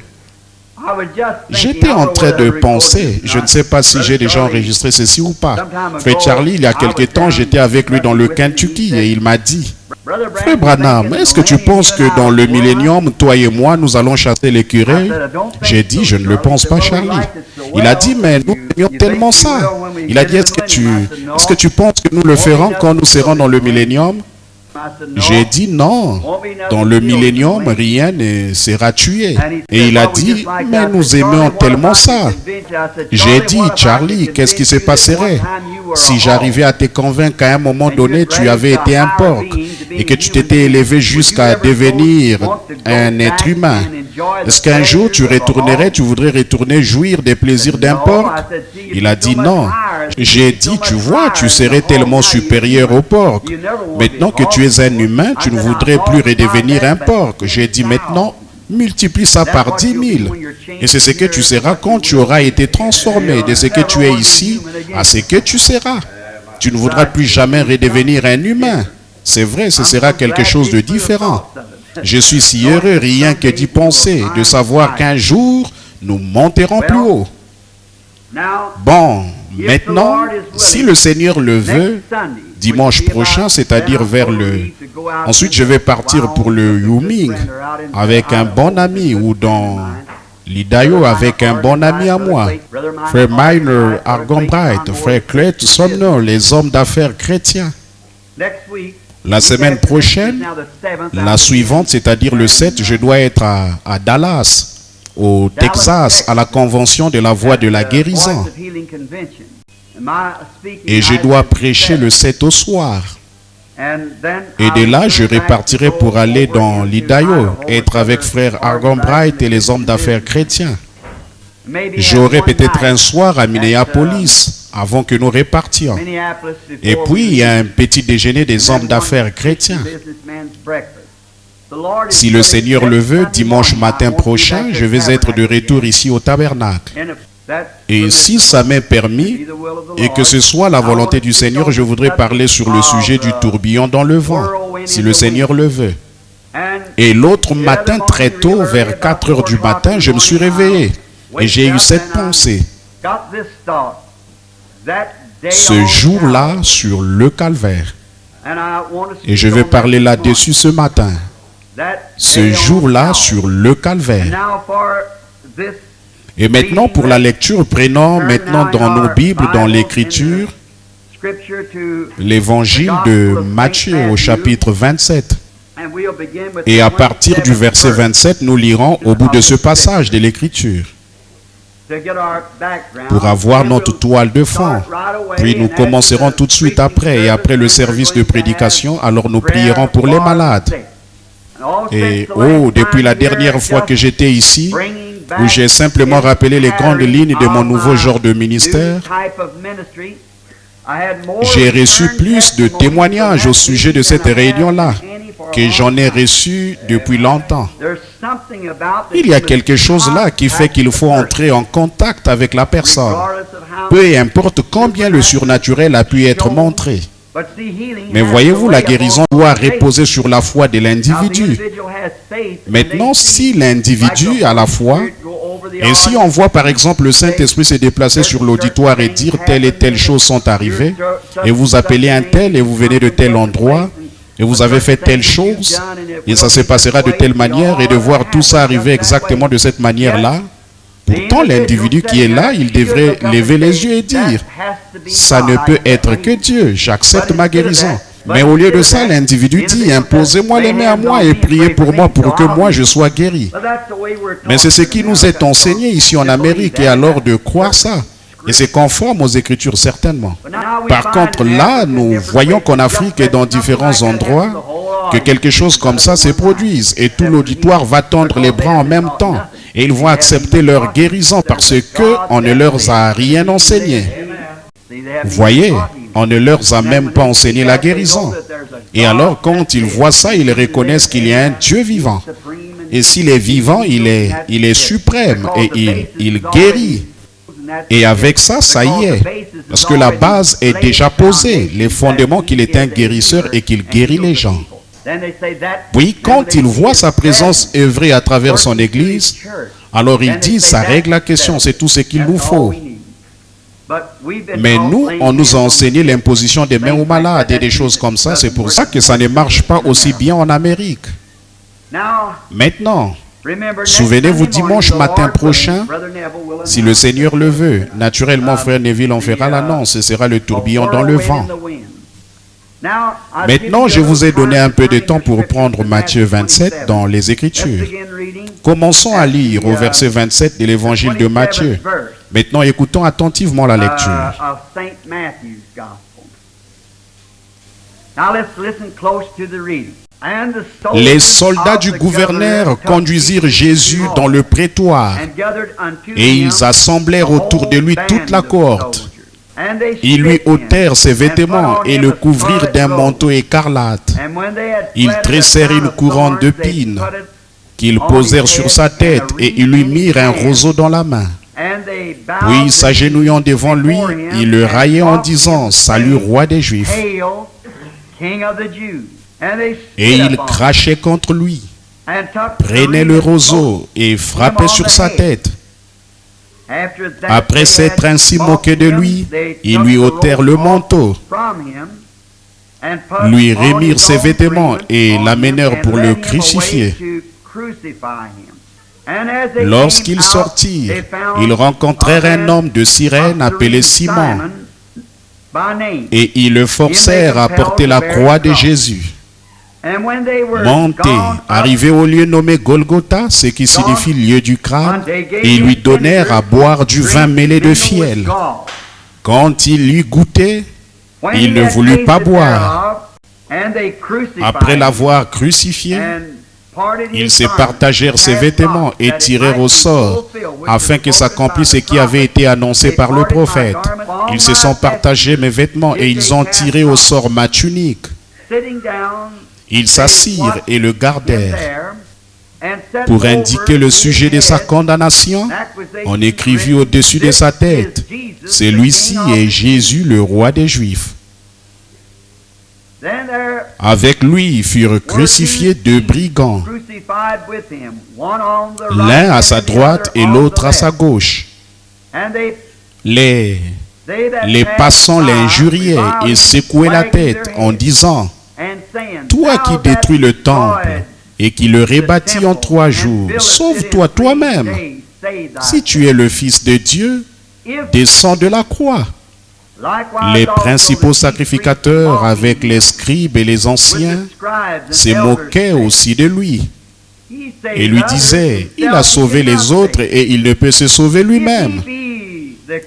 [SPEAKER 4] J'étais en train de penser, je ne sais pas si j'ai déjà enregistré ceci ou pas. Frère Charlie, il y a quelque temps, j'étais avec lui dans le Kentucky et il m'a dit, Frère Branham, est-ce que tu penses que dans le millénium, toi et moi, nous allons chasser l'écureuil? J'ai dit, je ne le pense pas, Charlie. Il a dit, mais nous aimions tellement ça. Il a dit, est-ce que tu penses que nous le ferons quand nous serons dans le millénium? J'ai dit non, dans le millénium, rien ne sera tué. Et il a dit, mais nous aimons tellement ça. J'ai dit, Charlie, qu'est-ce qui se passerait si j'arrivais à te convaincre qu'à un moment donné, tu avais été un porc et que tu t'étais élevé jusqu'à devenir un être humain? Est-ce qu'un jour tu voudrais retourner jouir des plaisirs d'un porc? Il a dit non. J'ai dit, tu vois, tu serais tellement supérieur au porc. Maintenant que tu es un humain, tu ne voudrais plus redevenir un porc. J'ai dit, maintenant, multiplie ça par 10 000. Et c'est ce que tu seras quand tu auras été transformé de ce que tu es ici à ce que tu seras. Tu ne voudras plus jamais redevenir un humain. C'est vrai, ce sera quelque chose de différent. Je suis si heureux rien que d'y penser, de savoir qu'un jour, nous monterons plus haut. Bon, maintenant, si le Seigneur le veut, dimanche prochain, c'est-à-dire Ensuite, je vais partir pour le Wyoming avec un bon ami ou dans l'Idaho avec un bon ami à moi. Frère Minor Argonbright, Frère Clet Sumner, les hommes d'affaires chrétiens. La semaine prochaine, la suivante, c'est-à-dire le 7, je dois être à Dallas, au Texas, à la convention de la voix de la guérison. Et je dois prêcher le 7 au soir. Et de là, je repartirai pour aller dans l'Idaho, être avec frère Argonbright et les hommes d'affaires chrétiens. J'aurai peut-être un soir à Minneapolis, avant que nous repartions. Et puis, il y a un petit déjeuner des hommes d'affaires chrétiens. Si le Seigneur le veut, dimanche matin prochain, je vais être de retour ici au tabernacle. Et si ça m'est permis, et que ce soit la volonté du Seigneur, je voudrais parler sur le sujet du tourbillon dans le vent, si le Seigneur le veut. Et l'autre matin, très tôt, vers 4 heures du matin, je me suis réveillé. Et j'ai eu cette pensée. Ce jour-là, sur le calvaire. Et je vais parler là-dessus ce matin. Ce jour-là, sur le calvaire. Et maintenant, pour la lecture, prenons maintenant dans nos Bibles, dans l'Écriture, l'évangile de Matthieu au chapitre 27. Et à partir du verset 27, nous lirons au bout de ce passage de l'Écriture pour avoir notre toile de fond. Puis nous commencerons tout de suite après, et après le service de prédication, alors nous prierons pour les malades. Et depuis la dernière fois que j'étais ici, où j'ai simplement rappelé les grandes lignes de mon nouveau genre de ministère, j'ai reçu plus de témoignages au sujet de cette réunion-là que j'en ai reçu depuis longtemps. Il y a quelque chose là qui fait qu'il faut entrer en contact avec la personne, peu importe combien le surnaturel a pu être montré. Mais voyez-vous, la guérison doit reposer sur la foi de l'individu. Maintenant, si l'individu a la foi, et si on voit par exemple le Saint-Esprit se déplacer sur l'auditoire et dire telle et telle chose sont arrivées, et vous appelez un tel et vous venez de tel endroit, et vous avez fait telle chose, et ça se passera de telle manière, et de voir tout ça arriver exactement de cette manière-là, pourtant l'individu qui est là, il devrait lever les yeux et dire, ça ne peut être que Dieu, j'accepte ma guérison. Mais au lieu de ça, l'individu dit, imposez-moi les mains à moi et priez pour moi pour que moi je sois guéri. Mais c'est ce qui nous est enseigné ici en Amérique, et alors de croire ça. Et c'est conforme aux Écritures, certainement. Par contre, là, nous voyons qu'en Afrique et dans différents endroits, que quelque chose comme ça se produise. Et tout l'auditoire va tendre les bras en même temps. Et ils vont accepter leur guérison parce qu'on ne leur a rien enseigné. Vous voyez, on ne leur a même pas enseigné la guérison. Et alors, quand ils voient ça, ils reconnaissent qu'il y a un Dieu vivant. Et s'il est vivant, il est suprême et il guérit. Et avec ça, ça y est. Parce que la base est déjà posée. Les fondements qu'il est un guérisseur et qu'il guérit les gens. Puis, quand il voit sa présence œuvrer à travers son église, Alors il dit, ça règle la question, c'est tout ce qu'il nous faut. Mais nous, on nous a enseigné l'imposition des mains aux malades et des choses comme ça. C'est pour ça que ça ne marche pas aussi bien en Amérique. Maintenant, souvenez-vous, dimanche matin prochain, si le Seigneur le veut, naturellement, frère Neville en fera l'annonce. Ce sera le tourbillon dans le vent. Maintenant, je vous ai donné un peu de temps pour prendre Matthieu 27 dans les Écritures. Commençons à lire au verset 27 de l'évangile de Matthieu. Maintenant, écoutons attentivement la lecture. Les soldats du gouverneur conduisirent Jésus dans le prétoire et ils assemblèrent autour de lui toute la cohorte. Ils lui ôtèrent ses vêtements et le couvrirent d'un manteau écarlate. Ils tressèrent une couronne d'épines qu'ils posèrent sur sa tête et ils lui mirent un roseau dans la main. Puis, s'agenouillant devant lui, ils le raillaient en disant « Salut, roi des Juifs !» Et ils crachaient contre lui, prenaient le roseau et frappaient sur sa tête. Après s'être ainsi moqués de lui, ils lui ôtèrent le manteau, lui remirent ses vêtements et l'amenèrent pour le crucifier. Lorsqu'ils sortirent, ils rencontrèrent un homme de Cyrène appelé Simon, et ils le forcèrent à porter la croix de Jésus. Montés, arrivés au lieu nommé Golgotha, ce qui signifie lieu du crâne, et ils lui donnèrent à boire du vin mêlé de fiel. Quand il eut goûté, il ne voulut pas boire. Après l'avoir crucifié, ils se partagèrent ses vêtements et tirèrent au sort, afin que s'accomplisse ce qui avait été annoncé par le prophète. Ils se sont partagés mes vêtements et ils ont tiré au sort ma tunique. Ils s'assirent et le gardèrent. Pour indiquer le sujet de sa condamnation, on écrivit au-dessus de sa tête, « Celui-ci est Jésus, le roi des Juifs. » Avec lui furent crucifiés deux brigands, l'un à sa droite et l'autre à sa gauche. Les passants l'injuriaient et secouaient la tête en disant, « Toi qui détruis le temple et qui le rebâtis en 3 jours, sauve-toi toi-même. Si tu es le Fils de Dieu, descends de la croix. » Les principaux sacrificateurs, avec les scribes et les anciens, se moquaient aussi de lui et lui disaient, « Il a sauvé les autres et il ne peut se sauver lui-même.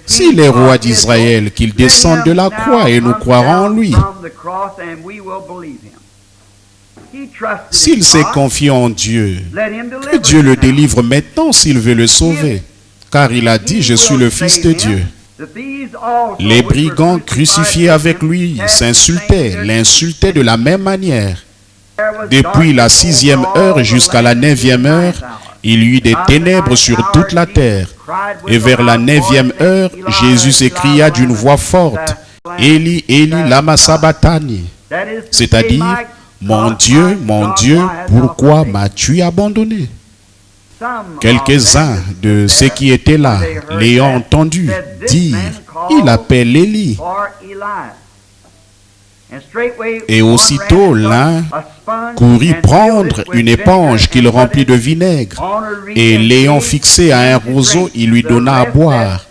[SPEAKER 4] S'il est roi d'Israël, qu'il descende de la croix et nous croirons en lui. » S'il s'est confié en Dieu, que Dieu le délivre maintenant s'il veut le sauver, car il a dit, « Je suis le Fils de Dieu. » Les brigands crucifiés avec lui l'insultaient de la même manière. Depuis la 6e heure jusqu'à la 9e heure, il y eut des ténèbres sur toute la terre. Et vers la 9e heure, Jésus s'écria d'une voix forte, « Eli, Eli, lama sabachthani » c'est-à-dire, « Mon Dieu, pourquoi m'as-tu abandonné ?» Quelques-uns de ceux qui étaient là, l'ayant entendu dire, « Il appelle Élie. » Et aussitôt l'un courut prendre une éponge qu'il remplit de vinaigre, et l'ayant fixée à un roseau, il lui donna à boire.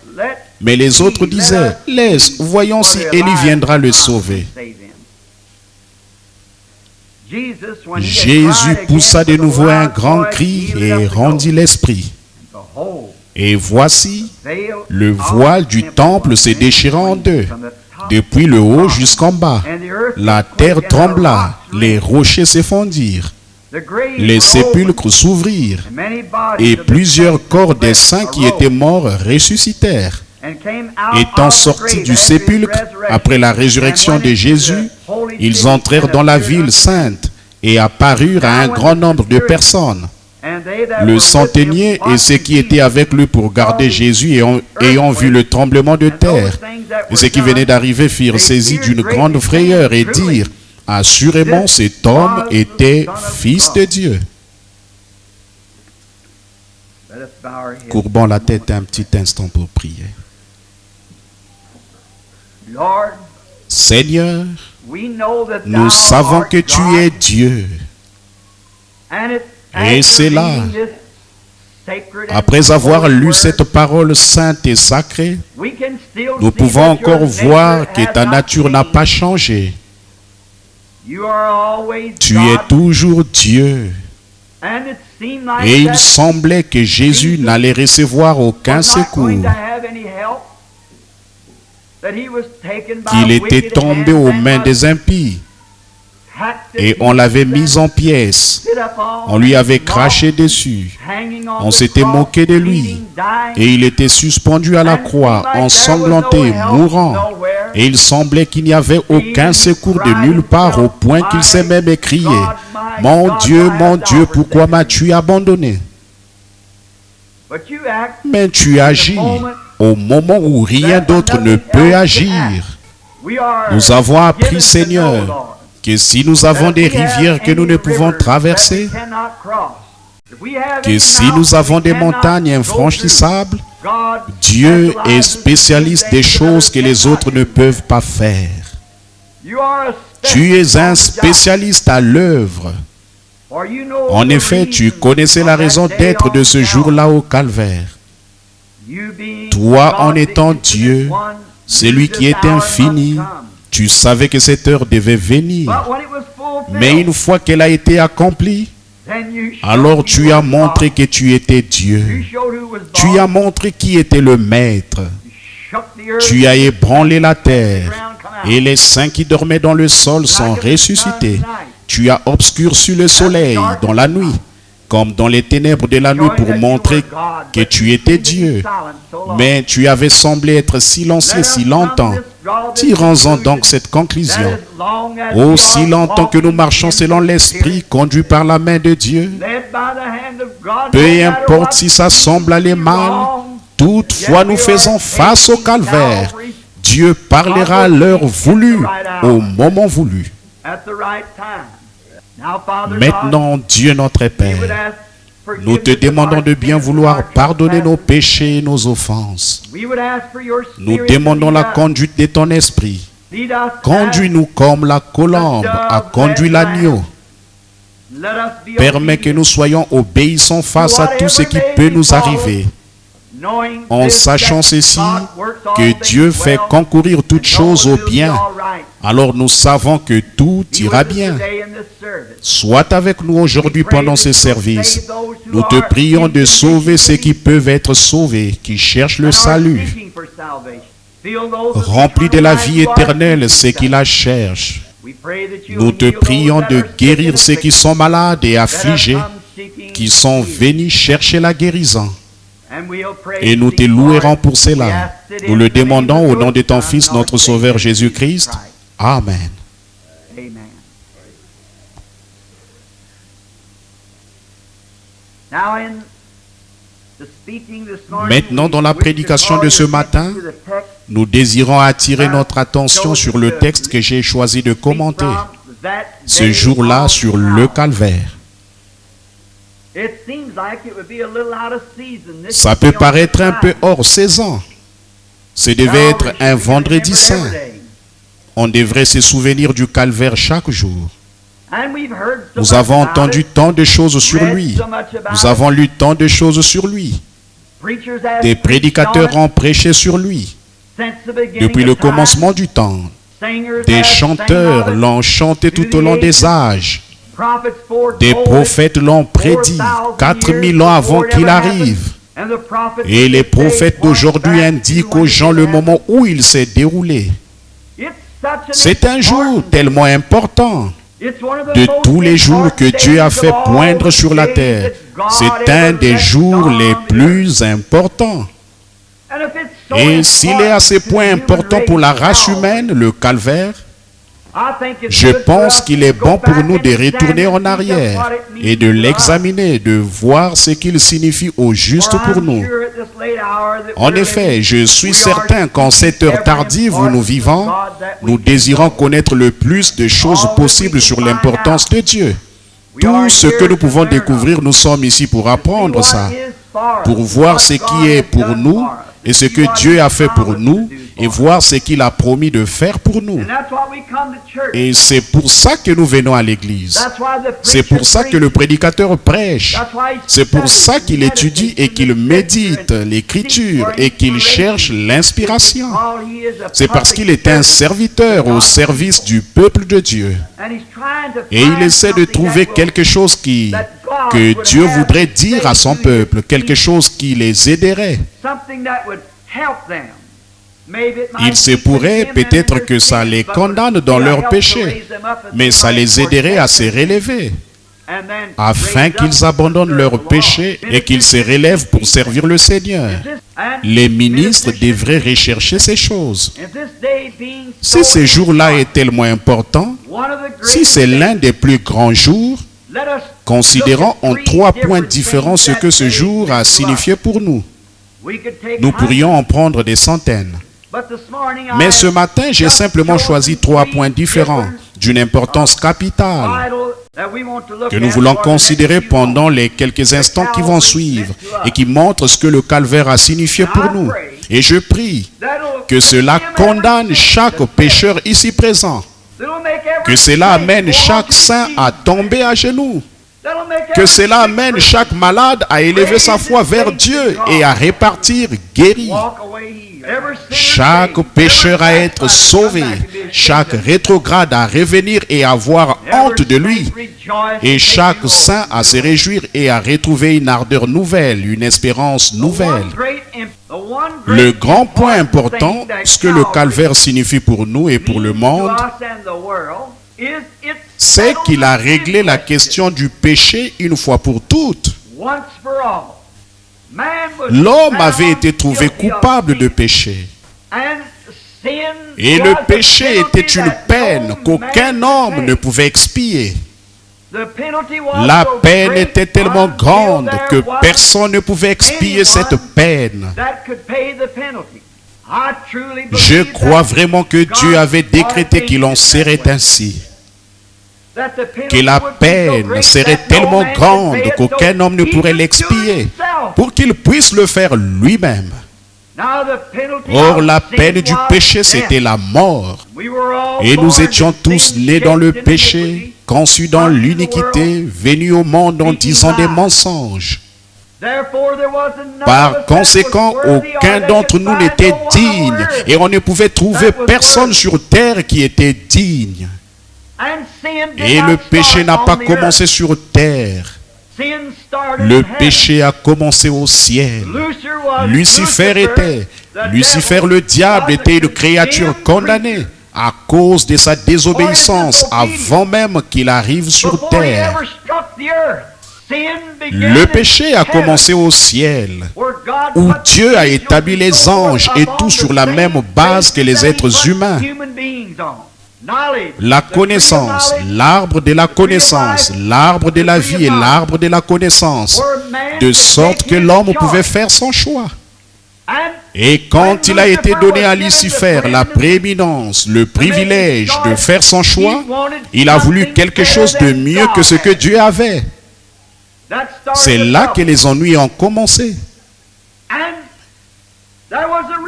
[SPEAKER 4] Mais les autres disaient, « Laisse, voyons si Élie viendra le sauver. » Jésus poussa de nouveau un grand cri et rendit l'esprit. Et voici, le voile du temple se déchira en deux, depuis le haut jusqu'en bas. La terre trembla, les rochers se fondirent, les sépulcres s'ouvrirent, et plusieurs corps des saints qui étaient morts ressuscitèrent. Étant sortis du sépulcre après la résurrection de Jésus, ils entrèrent dans la ville sainte et apparurent à un grand nombre de personnes. Le centenier et ceux qui étaient avec lui pour garder Jésus ayant vu le tremblement de terre et ceux qui venaient d'arriver furent saisis d'une grande frayeur et dirent, « Assurément cet homme était Fils de Dieu. »
[SPEAKER 1] us bow our heads.
[SPEAKER 4] Courbons la tête un petit instant pour prier.
[SPEAKER 1] Lord,
[SPEAKER 4] Seigneur,
[SPEAKER 1] we know that
[SPEAKER 4] nous
[SPEAKER 1] thou
[SPEAKER 4] savons
[SPEAKER 1] art
[SPEAKER 4] que tu
[SPEAKER 1] God,
[SPEAKER 4] es Dieu.
[SPEAKER 1] and it-
[SPEAKER 4] Et
[SPEAKER 1] after
[SPEAKER 4] c'est là,
[SPEAKER 1] reading this sacred and
[SPEAKER 4] après avoir
[SPEAKER 1] holy
[SPEAKER 4] lu
[SPEAKER 1] word,
[SPEAKER 4] cette parole sainte et sacrée,
[SPEAKER 1] we can still
[SPEAKER 4] nous
[SPEAKER 1] see
[SPEAKER 4] pouvons
[SPEAKER 1] that your
[SPEAKER 4] encore voir
[SPEAKER 1] nature
[SPEAKER 4] que
[SPEAKER 1] has
[SPEAKER 4] ta
[SPEAKER 1] not
[SPEAKER 4] nature n'a
[SPEAKER 1] changed.
[SPEAKER 4] pas changé.
[SPEAKER 1] You are always
[SPEAKER 4] Tu
[SPEAKER 1] God,
[SPEAKER 4] es toujours Dieu.
[SPEAKER 1] and it seemed like
[SPEAKER 4] Et il
[SPEAKER 1] that
[SPEAKER 4] semblait que Jésus n'allait recevoir aucun
[SPEAKER 1] was not
[SPEAKER 4] secours,
[SPEAKER 1] going to have any help, that he was taken by
[SPEAKER 4] qu'il était
[SPEAKER 1] wicked
[SPEAKER 4] tombé
[SPEAKER 1] hands
[SPEAKER 4] aux
[SPEAKER 1] and
[SPEAKER 4] mains
[SPEAKER 1] was
[SPEAKER 4] des impies,
[SPEAKER 1] hacked to
[SPEAKER 4] et on l'avait
[SPEAKER 1] pieces
[SPEAKER 4] mis
[SPEAKER 1] and
[SPEAKER 4] en pièces.
[SPEAKER 1] spit upon
[SPEAKER 4] On lui avait
[SPEAKER 1] and
[SPEAKER 4] craché
[SPEAKER 1] mocked,
[SPEAKER 4] dessus.
[SPEAKER 1] hanging on
[SPEAKER 4] On
[SPEAKER 1] the
[SPEAKER 4] s'était
[SPEAKER 1] cross,
[SPEAKER 4] moqué de lui.
[SPEAKER 1] bleeding, dying,
[SPEAKER 4] Et il était suspendu à la
[SPEAKER 1] and it
[SPEAKER 4] croix,
[SPEAKER 1] seemed like there was
[SPEAKER 4] ensanglanté,
[SPEAKER 1] no help
[SPEAKER 4] mourant.
[SPEAKER 1] nowhere.
[SPEAKER 4] Et il semblait qu'il n'y avait aucun secours de nulle part, au point qu'il s'est même écrié, « Mon Dieu, pourquoi m'as-tu abandonné ?»
[SPEAKER 1] But you act
[SPEAKER 4] Mais tu agis au moment où rien d'autre ne peut agir.
[SPEAKER 1] We are
[SPEAKER 4] Nous avons appris,
[SPEAKER 1] given to
[SPEAKER 4] Seigneur,
[SPEAKER 1] know, Lord,
[SPEAKER 4] que si nous avons des rivières que nous ne pouvons traverser, que si nous avons des montagnes infranchissables, Dieu est spécialiste des choses que les autres ne peuvent pas faire. Tu es un spécialiste à l'œuvre. En effet, tu connaissais la raison d'être de ce jour-là au calvaire. Toi, en étant Dieu, celui qui est infini, tu savais que cette heure devait venir. Mais une fois qu'elle a été accomplie, alors tu as montré que tu étais Dieu. Tu as montré qui était le maître. Tu as ébranlé la terre, et les saints qui dormaient dans le sol sont ressuscités. Tu as obscurci le soleil dans la nuit, comme dans les ténèbres de la nuit, pour montrer que tu étais Dieu. Mais tu avais semblé être silencieux si longtemps. Tirons-en donc cette conclusion. Aussi longtemps que nous marchons selon l'Esprit, conduit par la main de Dieu, peu importe si ça semble aller mal, toutefois nous faisons face au calvaire. Dieu parlera à l'heure voulue, au moment voulu. Maintenant, Dieu notre Père, nous te demandons de bien vouloir pardonner nos péchés et nos offenses. Nous demandons la conduite de ton esprit. Conduis-nous comme la colombe a conduit l'agneau. Permets que nous soyons obéissants face à tout ce qui peut nous arriver, en sachant ceci, que Dieu fait concourir toutes choses au bien. Alors nous savons que tout ira bien. Sois avec nous aujourd'hui pendant ce service. Nous te prions de sauver ceux qui peuvent être sauvés, qui cherchent le salut. Remplis de la vie éternelle ceux qui la cherchent. Nous te prions de guérir ceux qui sont malades et affligés, qui sont venus chercher la guérison. Et nous te louerons pour cela. Nous le demandons au nom de ton Fils, notre Sauveur Jésus-Christ. Amen. Maintenant, dans la prédication de ce matin, nous désirons attirer notre attention sur le texte que j'ai choisi de commenter. Ce jour-là, sur le calvaire. Ça peut paraître un peu hors saison. Ce devait être un vendredi saint. On devrait se souvenir du calvaire chaque jour. Nous avons entendu tant de choses sur lui. Nous avons lu tant de choses sur lui. Des prédicateurs ont prêché sur lui. Depuis le commencement du temps, des chanteurs l'ont chanté tout au long des âges. Des prophètes l'ont prédit 4000 ans avant qu'il arrive. Et les prophètes d'aujourd'hui indiquent aux gens le moment où il s'est déroulé. C'est un jour tellement important. De tous les jours que Dieu a fait poindre sur la terre, c'est un des jours les plus importants. Et s'il est à ce point important pour la race humaine, le calvaire, je pense qu'il est bon pour nous de retourner en arrière et de l'examiner, de voir ce qu'il signifie au juste pour nous. En effet, je suis certain qu'en cette heure tardive où nous vivons, nous désirons connaître le plus de choses possibles sur l'importance de Dieu. Tout ce que nous pouvons découvrir, nous sommes ici pour apprendre ça. pour voir ce qui est pour nous et ce que Dieu a fait pour nous et voir ce qu'il a promis de faire pour nous. Et c'est pour ça que nous venons à l'église. C'est pour ça que le prédicateur prêche. C'est pour ça qu'il étudie et qu'il médite l'écriture et qu'il cherche l'inspiration. C'est parce qu'il est un serviteur au service du peuple de Dieu. Et il essaie de trouver quelque chose que Dieu voudrait dire à son peuple, quelque chose qui les aiderait. Il se pourrait peut-être que ça les condamne dans leurs péchés, mais ça les aiderait à se relever, afin qu'ils abandonnent leurs péchés et qu'ils se relèvent pour servir le Seigneur. Les ministres devraient rechercher ces choses. Si ce jour-là est tellement important, si c'est l'un des plus grands jours, considérons en 3 points différents ce que ce jour a signifié pour nous. Nous pourrions en prendre des centaines. Mais ce matin, j'ai simplement choisi 3 points différents, d'une importance capitale, que nous voulons considérer pendant les quelques instants qui vont suivre et qui montrent ce que le calvaire a signifié pour nous. Et je prie que cela condamne chaque pécheur ici présent, que cela amène chaque saint à tomber à genoux, que cela amène chaque malade à élever sa foi vers Dieu et à repartir guéri. Chaque pécheur à être sauvé, chaque rétrograde à revenir et avoir honte de lui, et chaque saint à se réjouir et à retrouver une ardeur nouvelle, une espérance nouvelle. Le grand point important, ce que le calvaire signifie pour nous et pour le monde, c'est qu'il a réglé la question du péché une fois pour toutes. L'homme avait été trouvé coupable de péché. Et le péché était une peine qu'aucun homme ne pouvait expier. La peine était tellement grande que personne ne pouvait expier cette peine. Je crois vraiment que Dieu avait décrété qu'il en serait ainsi. Que la peine serait tellement grande qu'aucun homme ne pourrait l'expier pour qu'il puisse le faire lui-même. Or, la peine du péché, c'était la mort. Et nous étions tous nés dans le péché, conçus dans l'iniquité, venus au monde en disant des mensonges. Par conséquent, aucun d'entre nous n'était digne et on ne pouvait trouver personne sur terre qui était digne. Et le péché n'a pas commencé sur terre. Le péché a commencé au ciel. Lucifer le diable était une créature condamnée à cause de sa désobéissance avant même qu'il arrive sur terre. Le péché a commencé au ciel, où Dieu a établi les anges et tout sur la même base que les êtres humains. La connaissance, l'arbre de la connaissance, l'arbre de la vie et l'arbre de la connaissance, de sorte que l'homme pouvait faire son choix. Et quand il a été donné à Lucifer la prééminence, le privilège de faire son choix, il a voulu quelque chose de mieux que ce que Dieu avait. C'est là que les ennuis ont commencé.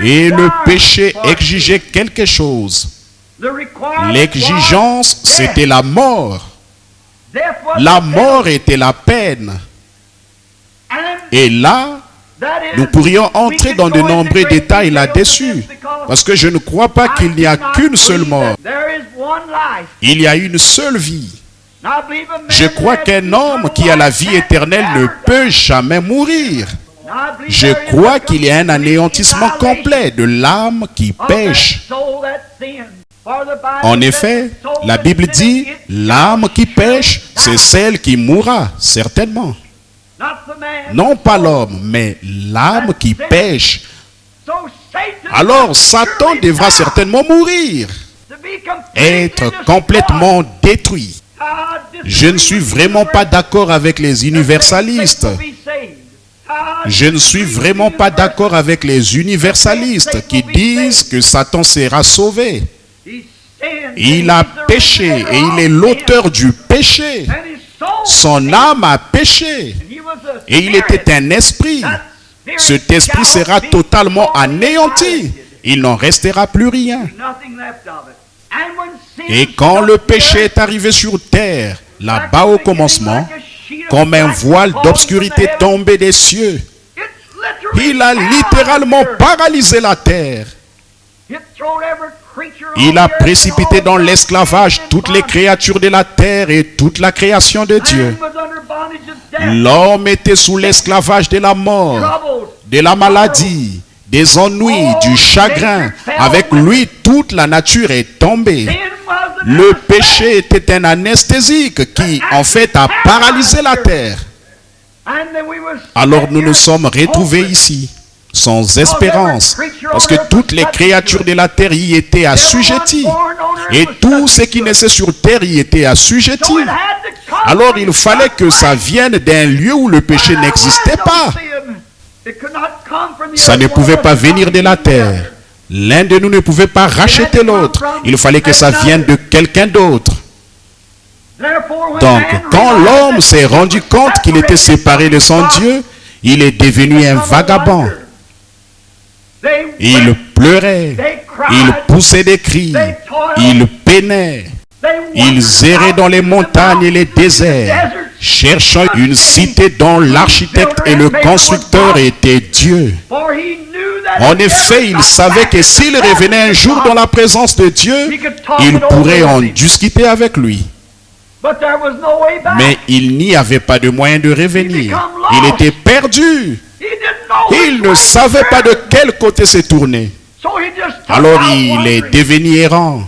[SPEAKER 4] Et le péché exigeait quelque chose. L'exigence, c'était la mort. La mort était la peine. Et là, nous pourrions entrer dans de nombreux détails là-dessus, parce que je ne crois pas qu'il n'y a qu'une seule mort. Il y a une seule vie. Je crois qu'un homme qui a la vie éternelle ne peut jamais mourir. Je crois qu'il y a un anéantissement complet de l'âme qui pêche. En effet, la Bible dit, l'âme qui pêche, c'est celle qui mourra, certainement. Non pas l'homme, mais l'âme qui pêche. Alors Satan devra certainement mourir, être complètement détruit. Je ne suis vraiment pas d'accord avec les universalistes. Je ne suis vraiment pas d'accord avec les universalistes qui disent que Satan sera sauvé. Il a péché et il est l'auteur du péché. Son âme a péché Et il était un esprit. Cet esprit sera totalement anéanti. Il n'en restera plus rien. Et quand le péché est arrivé sur terre, là-bas au commencement, comme un voile d'obscurité tombé des cieux, il a littéralement paralysé la terre. Il a précipité dans l'esclavage toutes les créatures de la terre et toute la création de Dieu. L'homme était sous l'esclavage de la mort, de la maladie, des ennuis, du chagrin. Avec lui, toute la nature est tombée. Le péché était un anesthésique qui, en fait, a paralysé la terre. Alors nous nous sommes retrouvés ici, sans espérance, parce que toutes les créatures de la terre y étaient assujetties. Et tout ce qui naissait sur terre y était assujetti. Alors il fallait que ça vienne d'un lieu où le péché n'existait pas. Ça ne pouvait pas venir de la terre. L'un de nous ne pouvait pas racheter l'autre. Il fallait que ça vienne de quelqu'un d'autre. Donc, quand l'homme s'est rendu compte qu'il était séparé de son Dieu, il est devenu un vagabond. Il pleurait, il poussait des cris, il peinait. Ils erraient dans les montagnes et les déserts, cherchant une cité dont l'architecte et le constructeur étaient Dieu. En effet, il savait que s'il revenait un jour dans la présence de Dieu, il pourrait en discuter avec lui. Mais il n'y avait pas de moyen de revenir. Il était perdu. Il ne savait pas de quel côté se tourner. Alors il est devenu errant,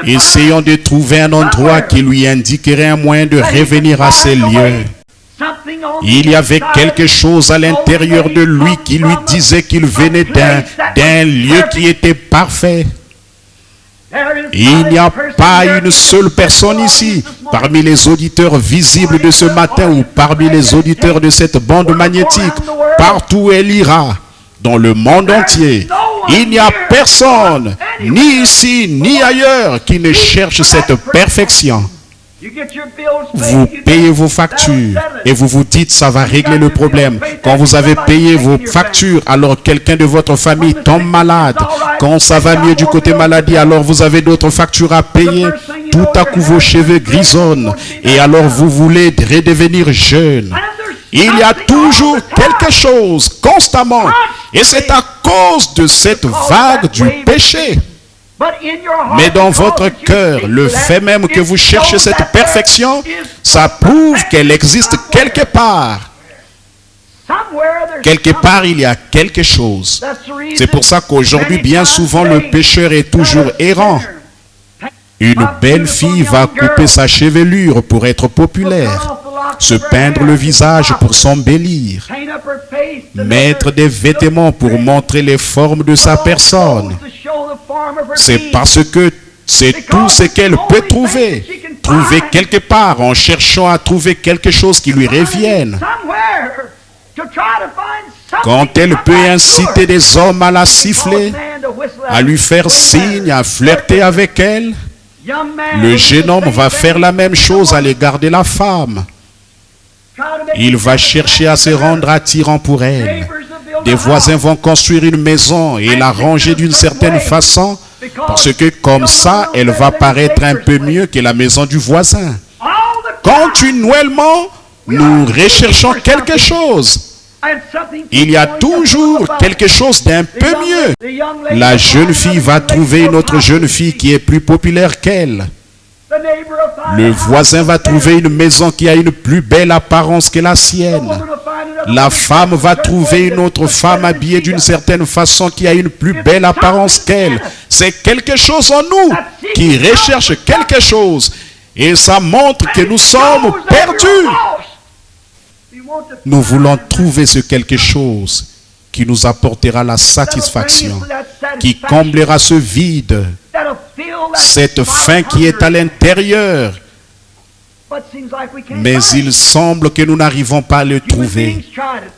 [SPEAKER 4] essayant de trouver un endroit qui lui indiquerait un moyen de revenir à ces lieux. Il y avait quelque chose à l'intérieur de lui qui lui disait qu'il venait d'un lieu qui était parfait. Il n'y a pas une seule personne ici, parmi les auditeurs visibles de ce matin ou parmi les auditeurs de cette bande magnétique, partout où elle ira, dans le monde entier. Il n'y a personne, ni ici, ni ailleurs, qui ne cherche cette perfection. Vous payez vos factures et vous vous dites ça va régler le problème. Quand vous avez payé vos factures, alors quelqu'un de votre famille tombe malade. Quand ça va mieux du côté maladie, alors vous avez d'autres factures à payer. Tout à coup vos cheveux grisonnent et alors vous voulez redevenir jeune. Il y a toujours quelque chose constamment et c'est à cause de cette vague du péché. Mais dans votre cœur, le fait même que vous cherchez cette perfection, ça prouve qu'elle existe quelque part. Quelque part, il y a quelque chose. C'est pour ça qu'aujourd'hui, bien souvent, le pécheur est toujours errant. Une belle fille va couper sa chevelure pour être populaire, se peindre le visage pour s'embellir, mettre des vêtements pour montrer les formes de sa personne. C'est parce que c'est tout ce qu'elle peut trouver quelque part en cherchant à trouver quelque chose qui lui revienne. Quand elle peut inciter des hommes à la siffler, à lui faire signe, à flirter avec elle, le jeune homme va faire la même chose à l'égard de la femme. Il va chercher à se rendre attirant pour elle. Des voisins vont construire une maison et la ranger d'une certaine façon parce que comme ça, elle va paraître un peu mieux que la maison du voisin. Continuellement, nous recherchons quelque chose. Il y a toujours quelque chose d'un peu mieux. La jeune fille va trouver une autre jeune fille qui est plus populaire qu'elle. Le voisin va trouver une maison qui a une plus belle apparence que la sienne. La femme va trouver une autre femme habillée d'une certaine façon qui a une plus belle apparence qu'elle. C'est quelque chose en nous qui recherche quelque chose. Et ça montre que nous sommes perdus. Nous voulons trouver ce quelque chose qui nous apportera la satisfaction, qui comblera ce vide, cette faim qui est à l'intérieur. Mais il semble que nous n'arrivons pas à le trouver.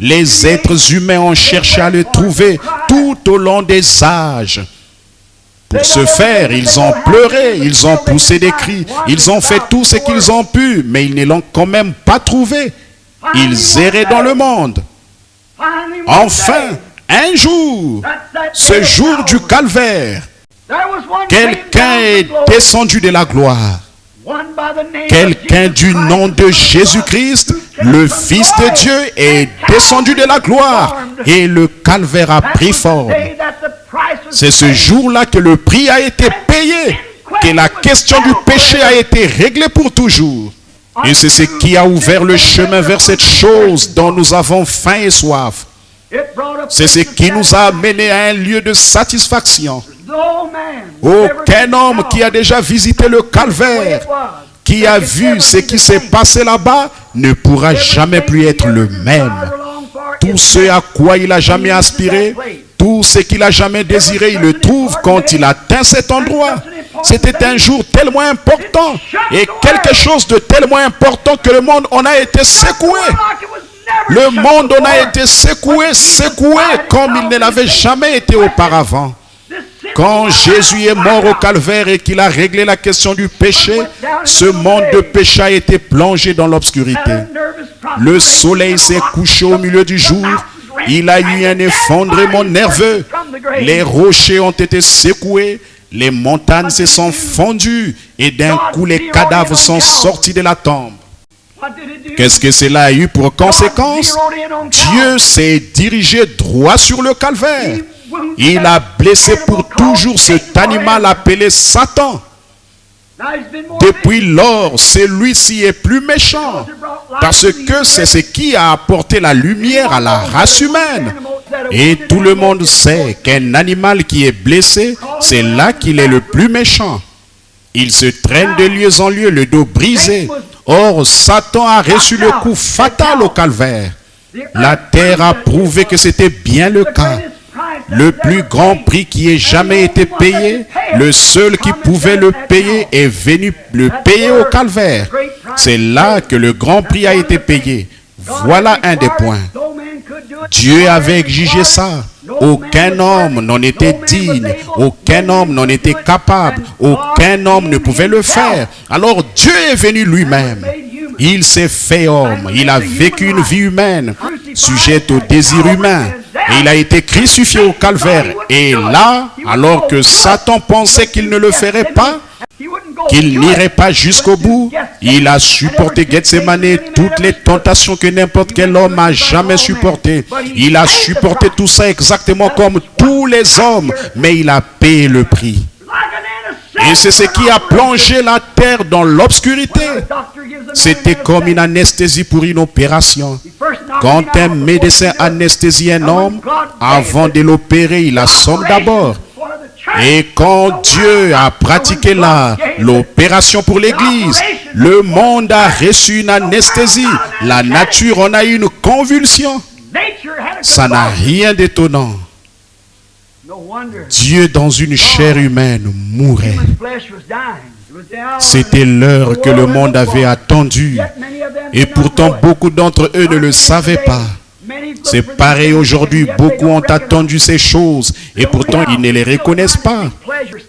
[SPEAKER 4] Les êtres humains ont cherché à le trouver tout au long des âges. Pour ce faire, ils ont pleuré, ils ont poussé des cris, ils ont fait tout ce qu'ils ont pu, mais ils ne l'ont quand même pas trouvé. Ils erraient dans le monde. Enfin, un jour, ce jour du calvaire, quelqu'un est descendu de la gloire. Quelqu'un du nom de Jésus-Christ, le Fils de Dieu, est descendu de la gloire et le calvaire a pris forme. C'est ce jour-là que le prix a été payé, que la question du péché a été réglée pour toujours. Et c'est ce qui a ouvert le chemin vers cette chose dont nous avons faim et soif. C'est ce qui nous a amenés à un lieu de satisfaction. Aucun homme qui a déjà visité le calvaire, qui a vu ce qui s'est passé là-bas, ne pourra jamais plus être le même. Tout ce à quoi il a jamais aspiré, tout ce qu'il a jamais désiré, il le trouve quand il atteint cet endroit. C'était un jour tellement important et quelque chose de tellement important que le monde en a été secoué. Le monde en a été secoué comme il ne l'avait jamais été auparavant. Quand Jésus est mort au calvaire et qu'il a réglé la question du péché, ce monde de péché a été plongé dans l'obscurité. Le soleil s'est couché au milieu du jour. Il a eu un effondrement nerveux. Les rochers ont été secoués. Les montagnes se sont fondues. Et d'un coup, les cadavres sont sortis de la tombe. Qu'est-ce que cela a eu pour conséquence? Dieu s'est dirigé droit sur le calvaire. Il a blessé pour toujours cet animal appelé Satan. Depuis lors, celui-ci est plus méchant, parce que c'est ce qui a apporté la lumière à la race humaine. Et tout le monde sait qu'un animal qui est blessé, c'est là qu'il est le plus méchant. Il se traîne de lieu en lieu, le dos brisé. Or, Satan a reçu le coup fatal au calvaire. La terre a prouvé que c'était bien le cas. Le plus grand prix qui ait jamais été payé, le seul qui pouvait le payer est venu le payer au calvaire. C'est là que le grand prix a été payé. Voilà un des points. Dieu avait exigé ça. Aucun homme n'en était digne. Aucun homme n'en était capable. Aucun homme ne pouvait le faire. Alors Dieu est venu lui-même. Il s'est fait homme. Il a vécu une vie humaine, sujette au désir humain. Et il a été crucifié au calvaire. Et là, alors que Satan pensait qu'il ne le ferait pas, qu'il n'irait pas jusqu'au bout, il a supporté Gethsemane, toutes les tentations que n'importe quel homme a jamais supportées. Il a supporté tout ça exactement comme tous les hommes, mais il a payé le prix. Et c'est ce qui a plongé la terre dans l'obscurité. C'était comme une anesthésie pour une opération. Quand un médecin anesthésie un homme, avant de l'opérer, il assomme d'abord. Et quand Dieu a pratiqué l'opération pour l'Église, le monde a reçu une anesthésie. La nature en a eu une convulsion. Ça n'a rien d'étonnant. Dieu dans une chair humaine mourait. C'était l'heure que le monde avait attendue. Et pourtant beaucoup d'entre eux ne le savaient pas. C'est pareil aujourd'hui, beaucoup ont attendu ces choses et pourtant ils ne les reconnaissent pas.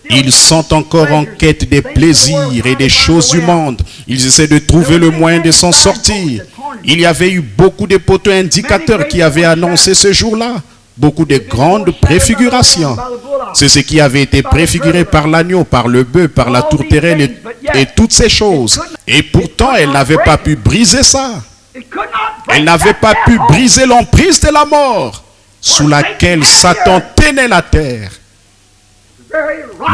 [SPEAKER 4] Ils sont encore en quête des plaisirs et des choses du monde. Ils essaient de trouver le moyen de s'en sortir. Il y avait eu beaucoup de poteaux indicateurs qui avaient annoncé ce jour-là. Beaucoup de grandes préfigurations. C'est ce qui avait été préfiguré par l'agneau, par le bœuf, par la tourterelle et toutes ces choses. Et pourtant, elle n'avait pas pu briser ça. Elle n'avait pas pu briser l'emprise de la mort sous laquelle Satan tenait la terre.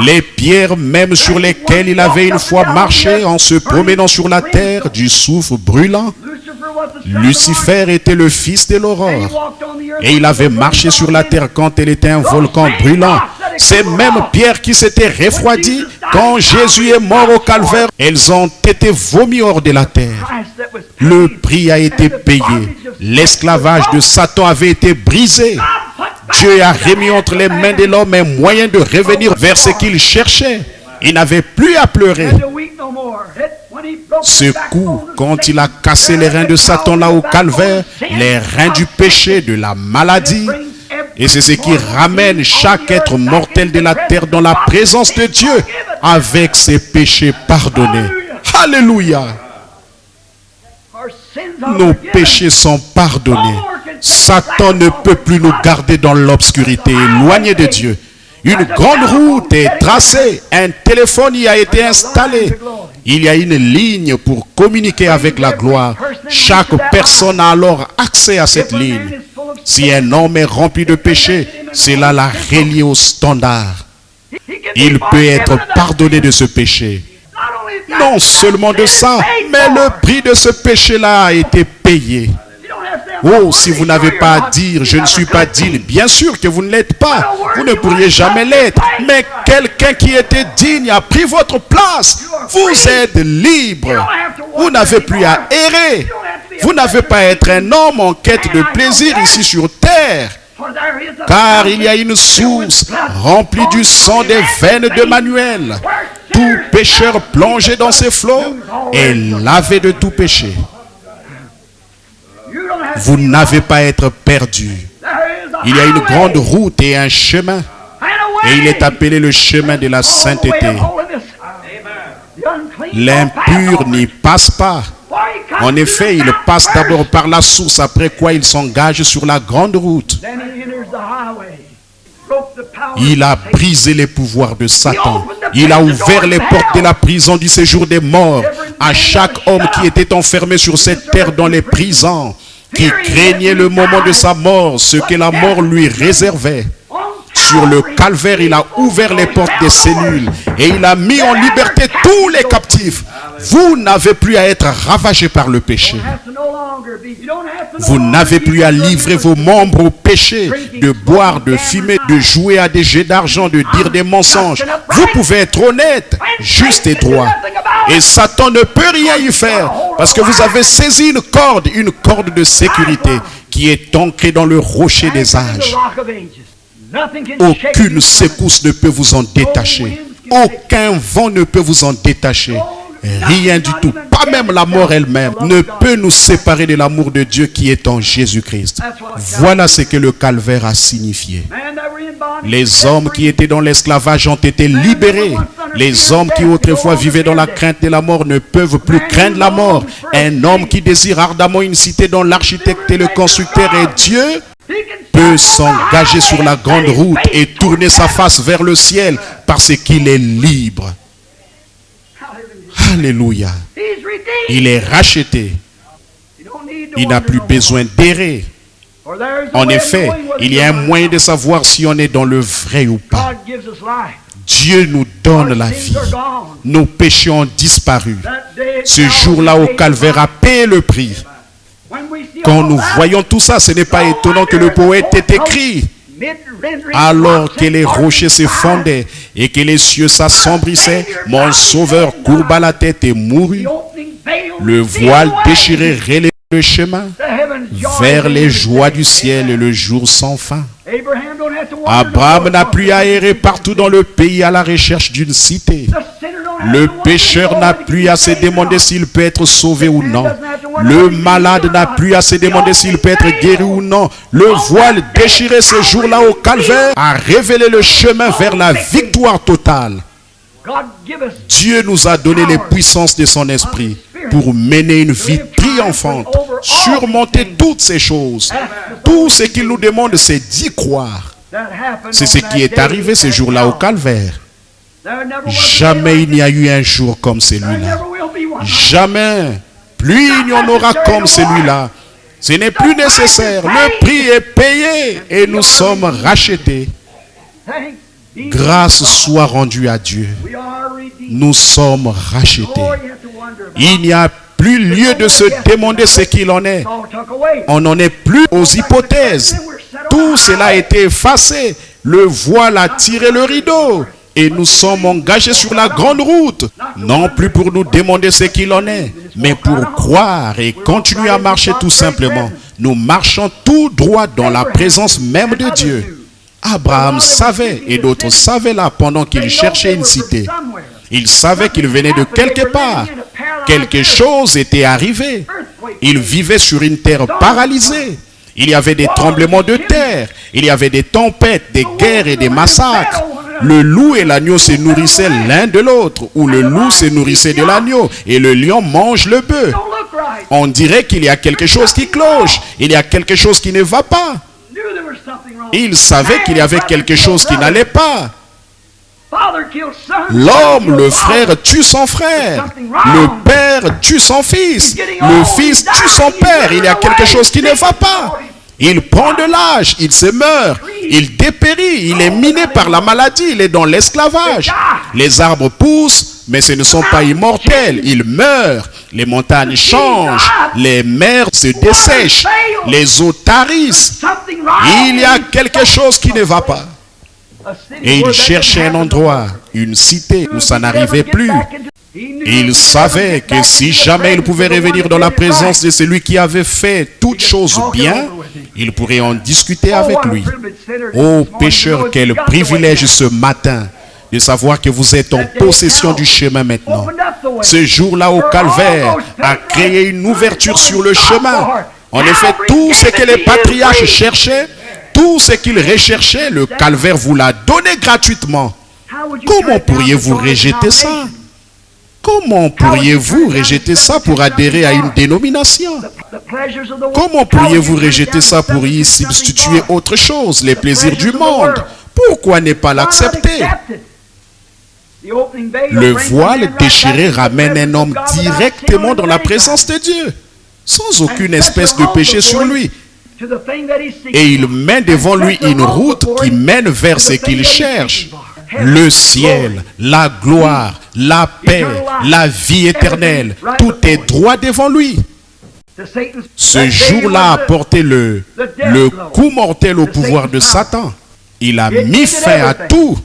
[SPEAKER 4] Les pierres même sur lesquelles il avait une fois marché en se promenant sur la terre du soufre brûlant. Lucifer était le fils de l'aurore et il avait marché sur la terre quand elle était un volcan brûlant. Ces mêmes pierres qui s'étaient refroidies quand Jésus est mort au calvaire, elles ont été vomies hors de la terre. Le prix a été payé. L'esclavage de Satan avait été brisé. Dieu a remis entre les mains de l'homme un moyen de revenir vers ce qu'il cherchait. Il n'avait plus à pleurer. Ce coup, quand il a cassé les reins de Satan là au calvaire, les reins du péché, de la maladie, et c'est ce qui ramène chaque être mortel de la terre dans la présence de Dieu avec ses péchés pardonnés. Alléluia! nos péchés sont pardonnés. Satan ne peut plus nous garder dans l'obscurité, éloignés de Dieu. Une grande route est tracée, un téléphone y a été installé. Il y a une ligne pour communiquer avec la gloire. Chaque personne a alors accès à cette ligne. Si un homme est rempli de péché, c'est là la relier au standard. Il peut être pardonné de ce péché. Non seulement de ça, mais le prix de ce péché-là a été payé. Oh, si vous n'avez pas à dire, je ne suis pas digne, bien sûr que vous ne l'êtes pas. Vous ne pourriez jamais l'être. Mais quelqu'un qui était digne a pris votre place. Vous êtes libre. Vous n'avez plus à errer. Vous n'avez pas à être un homme en quête de plaisir ici sur terre. Car il y a une source remplie du sang des veines d'Emmanuel. Tout pécheur plongé dans ces flots est lavé de tout péché. Vous n'avez pas à être perdu. Il y a une grande route et un chemin. Et il est appelé le chemin de la sainteté. L'impur n'y passe pas. En effet, il passe d'abord par la source, après quoi il s'engage sur la grande route. Il a brisé les pouvoirs de Satan. Il a ouvert les portes de la prison du séjour des morts à chaque homme qui était enfermé sur cette terre dans les prisons, qui craignait le moment de sa mort, ce que la mort lui réservait. Sur le calvaire, il a ouvert les portes des cellules et il a mis en liberté tous les captifs. Vous n'avez plus à être ravagé par le péché. Vous n'avez plus à livrer vos membres au péché, de boire, de fumer, de jouer à des jeux d'argent, de dire des mensonges. Vous pouvez être honnête, juste et droit. Et Satan ne peut rien y faire parce que vous avez saisi une corde de sécurité qui est ancrée dans le rocher des âges. Aucune secousse ne peut vous en détacher. Aucun vent ne peut vous en détacher. Rien du tout, pas même la mort elle-même, ne peut nous séparer de l'amour de Dieu qui est en Jésus-Christ. Voilà ce que le calvaire a signifié. Les hommes qui étaient dans l'esclavage ont été libérés. Les hommes qui autrefois vivaient dans la crainte de la mort ne peuvent plus craindre la mort. Un homme qui désire ardemment une cité dont l'architecte et le constructeur est Dieu peut s'engager sur la grande route et tourner sa face vers le ciel parce qu'il est libre. Alléluia. Il est racheté. Il n'a plus besoin d'errer. En effet, il y a un moyen de savoir si on est dans le vrai ou pas. Dieu nous donne la vie. Nos péchés ont disparu. Ce jour-là au calvaire a payé le prix. Quand nous voyons tout ça, ce n'est pas étonnant que le poète ait écrit: alors que les rochers se fondaient et que les cieux s'assombrissaient, mon sauveur courba la tête et mourut. Le voile déchiré relève le chemin vers les joies du ciel et le jour sans fin. Abraham n'a plus à errer partout dans le pays à la recherche d'une cité. Le pécheur n'a plus à se demander s'il peut être sauvé ou non. Le malade n'a plus à se demander s'il peut être guéri ou non. Le voile déchiré ce jour-là au calvaire a révélé le chemin vers la victoire totale. Dieu nous a donné les puissances de son esprit pour mener une vie triomphante, surmonter toutes ces choses. Tout ce qu'il nous demande, c'est d'y croire. C'est ce qui est arrivé ce jour-là au calvaire. Jamais il n'y a eu un jour comme celui-là. Jamais. Plus il y en aura comme celui-là. Ce n'est plus nécessaire. Le prix est payé et nous sommes rachetés. Grâce soit rendue à Dieu. Nous sommes rachetés. Il n'y a plus lieu de se demander ce qu'il en est. On n'en est plus aux hypothèses. Tout cela a été effacé. Le voile a tiré le rideau. Et nous sommes engagés sur la grande route, non plus pour nous demander ce qu'il en est, mais pour croire et continuer à marcher tout simplement. Nous marchons tout droit dans la présence même de Dieu. Abraham savait, et d'autres savaient là pendant qu'il cherchait une cité. Il savait qu'il venait de quelque part. Quelque chose était arrivé. Il vivait sur une terre paralysée. Il y avait des tremblements de terre. Il y avait des tempêtes, des guerres et des massacres. Le loup et l'agneau se nourrissaient l'un de l'autre, ou le loup se nourrissait de l'agneau, et le lion mange le bœuf. On dirait qu'il y a quelque chose qui cloche. Il y a quelque chose qui ne va pas. Il savait qu'il y avait quelque chose qui n'allait pas. L'homme, le frère, tue son frère. Le père tue son fils. Le fils tue son père. Il y a quelque chose qui ne va pas. Il prend de l'âge, il se meurt, il dépérit, il est miné par la maladie, il est dans l'esclavage. Les arbres poussent, mais ce ne sont pas immortels, ils meurent. Les montagnes changent, les mers se dessèchent, les eaux tarissent. Il y a quelque chose qui ne va pas. Et il cherchait un endroit, une cité où ça n'arrivait plus. Il savait que si jamais il pouvait revenir dans la présence de celui qui avait fait toutes choses bien, il pourrait en discuter avec lui. Ô pécheur, quel privilège ce matin de savoir que vous êtes en possession du chemin maintenant. Ce jour-là au calvaire a créé une ouverture sur le chemin. En effet, tout ce que les patriarches cherchaient, tout ce qu'ils recherchaient, le calvaire vous l'a donné gratuitement. Comment pourriez-vous rejeter ça? Comment pourriez-vous rejeter ça pour adhérer à une dénomination? Comment pourriez-vous rejeter ça pour y substituer autre chose, les plaisirs du monde? Pourquoi ne pas l'accepter? Le voile déchiré ramène un homme directement dans la présence de Dieu, sans aucune espèce de péché sur lui. Et il met devant lui une route qui mène vers ce qu'il cherche. Le ciel, la gloire, la paix, la vie éternelle, tout est droit devant lui. Ce jour-là a porté le coup mortel au pouvoir de Satan. Il a mis fin à tout.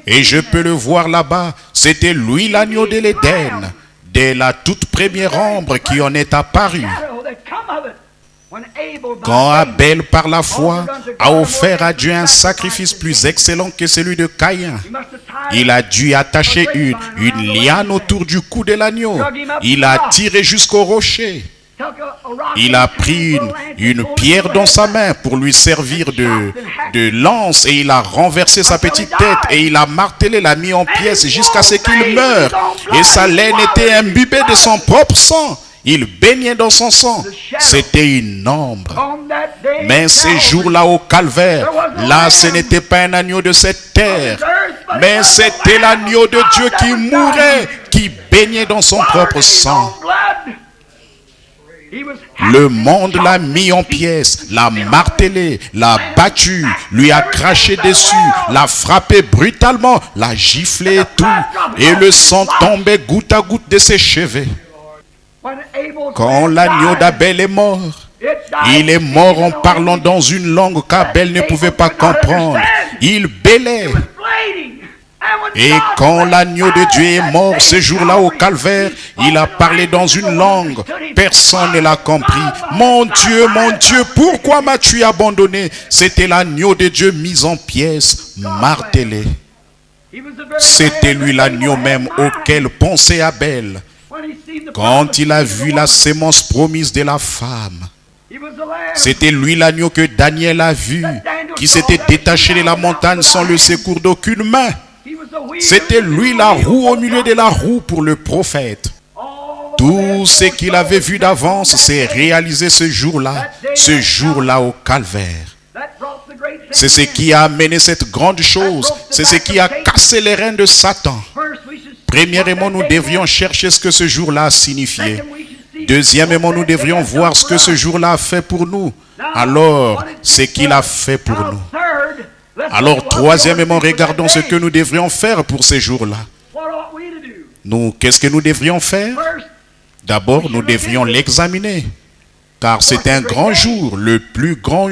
[SPEAKER 4] Et je peux le voir là-bas, c'était lui l'agneau de l'Éden, dès la toute première ombre qui en est apparue. Quand Abel, par la foi, a offert à Dieu un sacrifice plus excellent que celui de Caïn, il a dû attacher une liane autour du cou de l'agneau. Il a tiré jusqu'au rocher. Il a pris une pierre dans sa main pour lui servir de lance et il a renversé sa petite tête et il a martelé, l'a mis en pièces jusqu'à ce qu'il meure. Et sa laine était imbibée de son propre sang. Il baignait dans son sang. C'était une ombre. Mais ces jours-là au calvaire, là ce n'était pas un agneau de cette terre, mais c'était l'agneau de Dieu qui mourait, qui baignait dans son propre sang. Le monde l'a mis en pièces, l'a martelé, l'a battu, lui a craché dessus, l'a frappé brutalement, l'a giflé et tout. Et le sang tombait goutte à goutte de ses cheveux. Quand l'agneau d'Abel est mort, il est mort en parlant dans une langue qu'Abel ne pouvait pas comprendre. Il bêlait. Et quand l'agneau de Dieu est mort ce jour-là au calvaire, il a parlé dans une langue. Personne ne l'a compris. Mon Dieu, pourquoi m'as-tu abandonné? C'était l'agneau de Dieu mis en pièces, martelé. C'était lui l'agneau même auquel pensait Abel. Quand il a vu la sémence promise de la femme, c'était lui l'agneau que Daniel a vu, qui s'était détaché de la montagne sans le secours d'aucune main. C'était lui la roue au milieu de la roue pour le prophète. Tout ce qu'il avait vu d'avance s'est réalisé ce jour-là au calvaire. C'est ce qui a amené cette grande chose. C'est ce qui a cassé les reins de Satan. Premièrement, nous devrions chercher ce que ce jour-là a signifié. Deuxièmement, nous devrions voir ce que ce jour-là a fait pour nous. Alors, ce qu'il a fait pour nous. Alors, troisièmement, regardons ce que nous devrions faire pour ces jours-là. Qu'est-ce que nous devrions faire? D'abord, nous devrions l'examiner. Car c'est un grand jour, le plus grand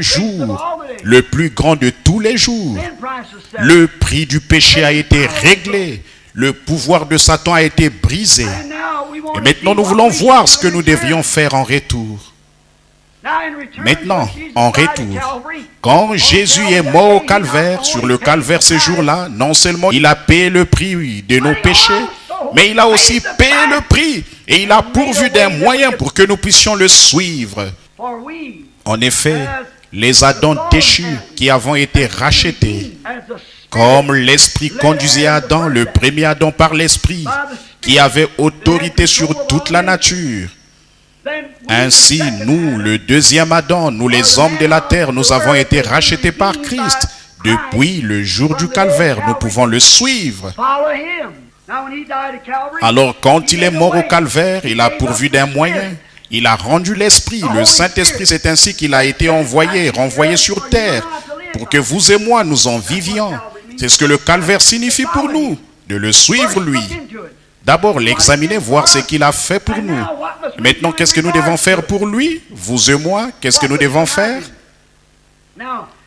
[SPEAKER 4] de tous les jours. Le prix du péché a été réglé. Le pouvoir de Satan a été brisé. Et maintenant, nous voulons voir ce que nous devrions faire en retour. Maintenant, en retour, quand Jésus est mort au calvaire, sur le calvaire ce jour-là, non seulement il a payé le prix de nos péchés, mais il a aussi payé le prix et il a pourvu d'un moyen pour que nous puissions le suivre. En effet, les Adams déchus qui avons été rachetés, comme l'Esprit conduisait Adam, le premier Adam par l'Esprit, qui avait autorité sur toute la nature. Ainsi, nous, le deuxième Adam, nous les hommes de la terre, nous avons été rachetés par Christ. Depuis le jour du calvaire, nous pouvons le suivre. Alors, quand il est mort au calvaire, il a pourvu d'un moyen. Il a rendu l'Esprit, le Saint-Esprit. C'est ainsi qu'il a été envoyé, renvoyé sur terre, pour que vous et moi, nous en vivions. C'est ce que le calvaire signifie pour nous, de le suivre lui. D'abord, l'examiner, voir ce qu'il a fait pour nous. Maintenant, qu'est-ce que nous devons faire pour lui? Vous et moi, qu'est-ce que nous devons faire?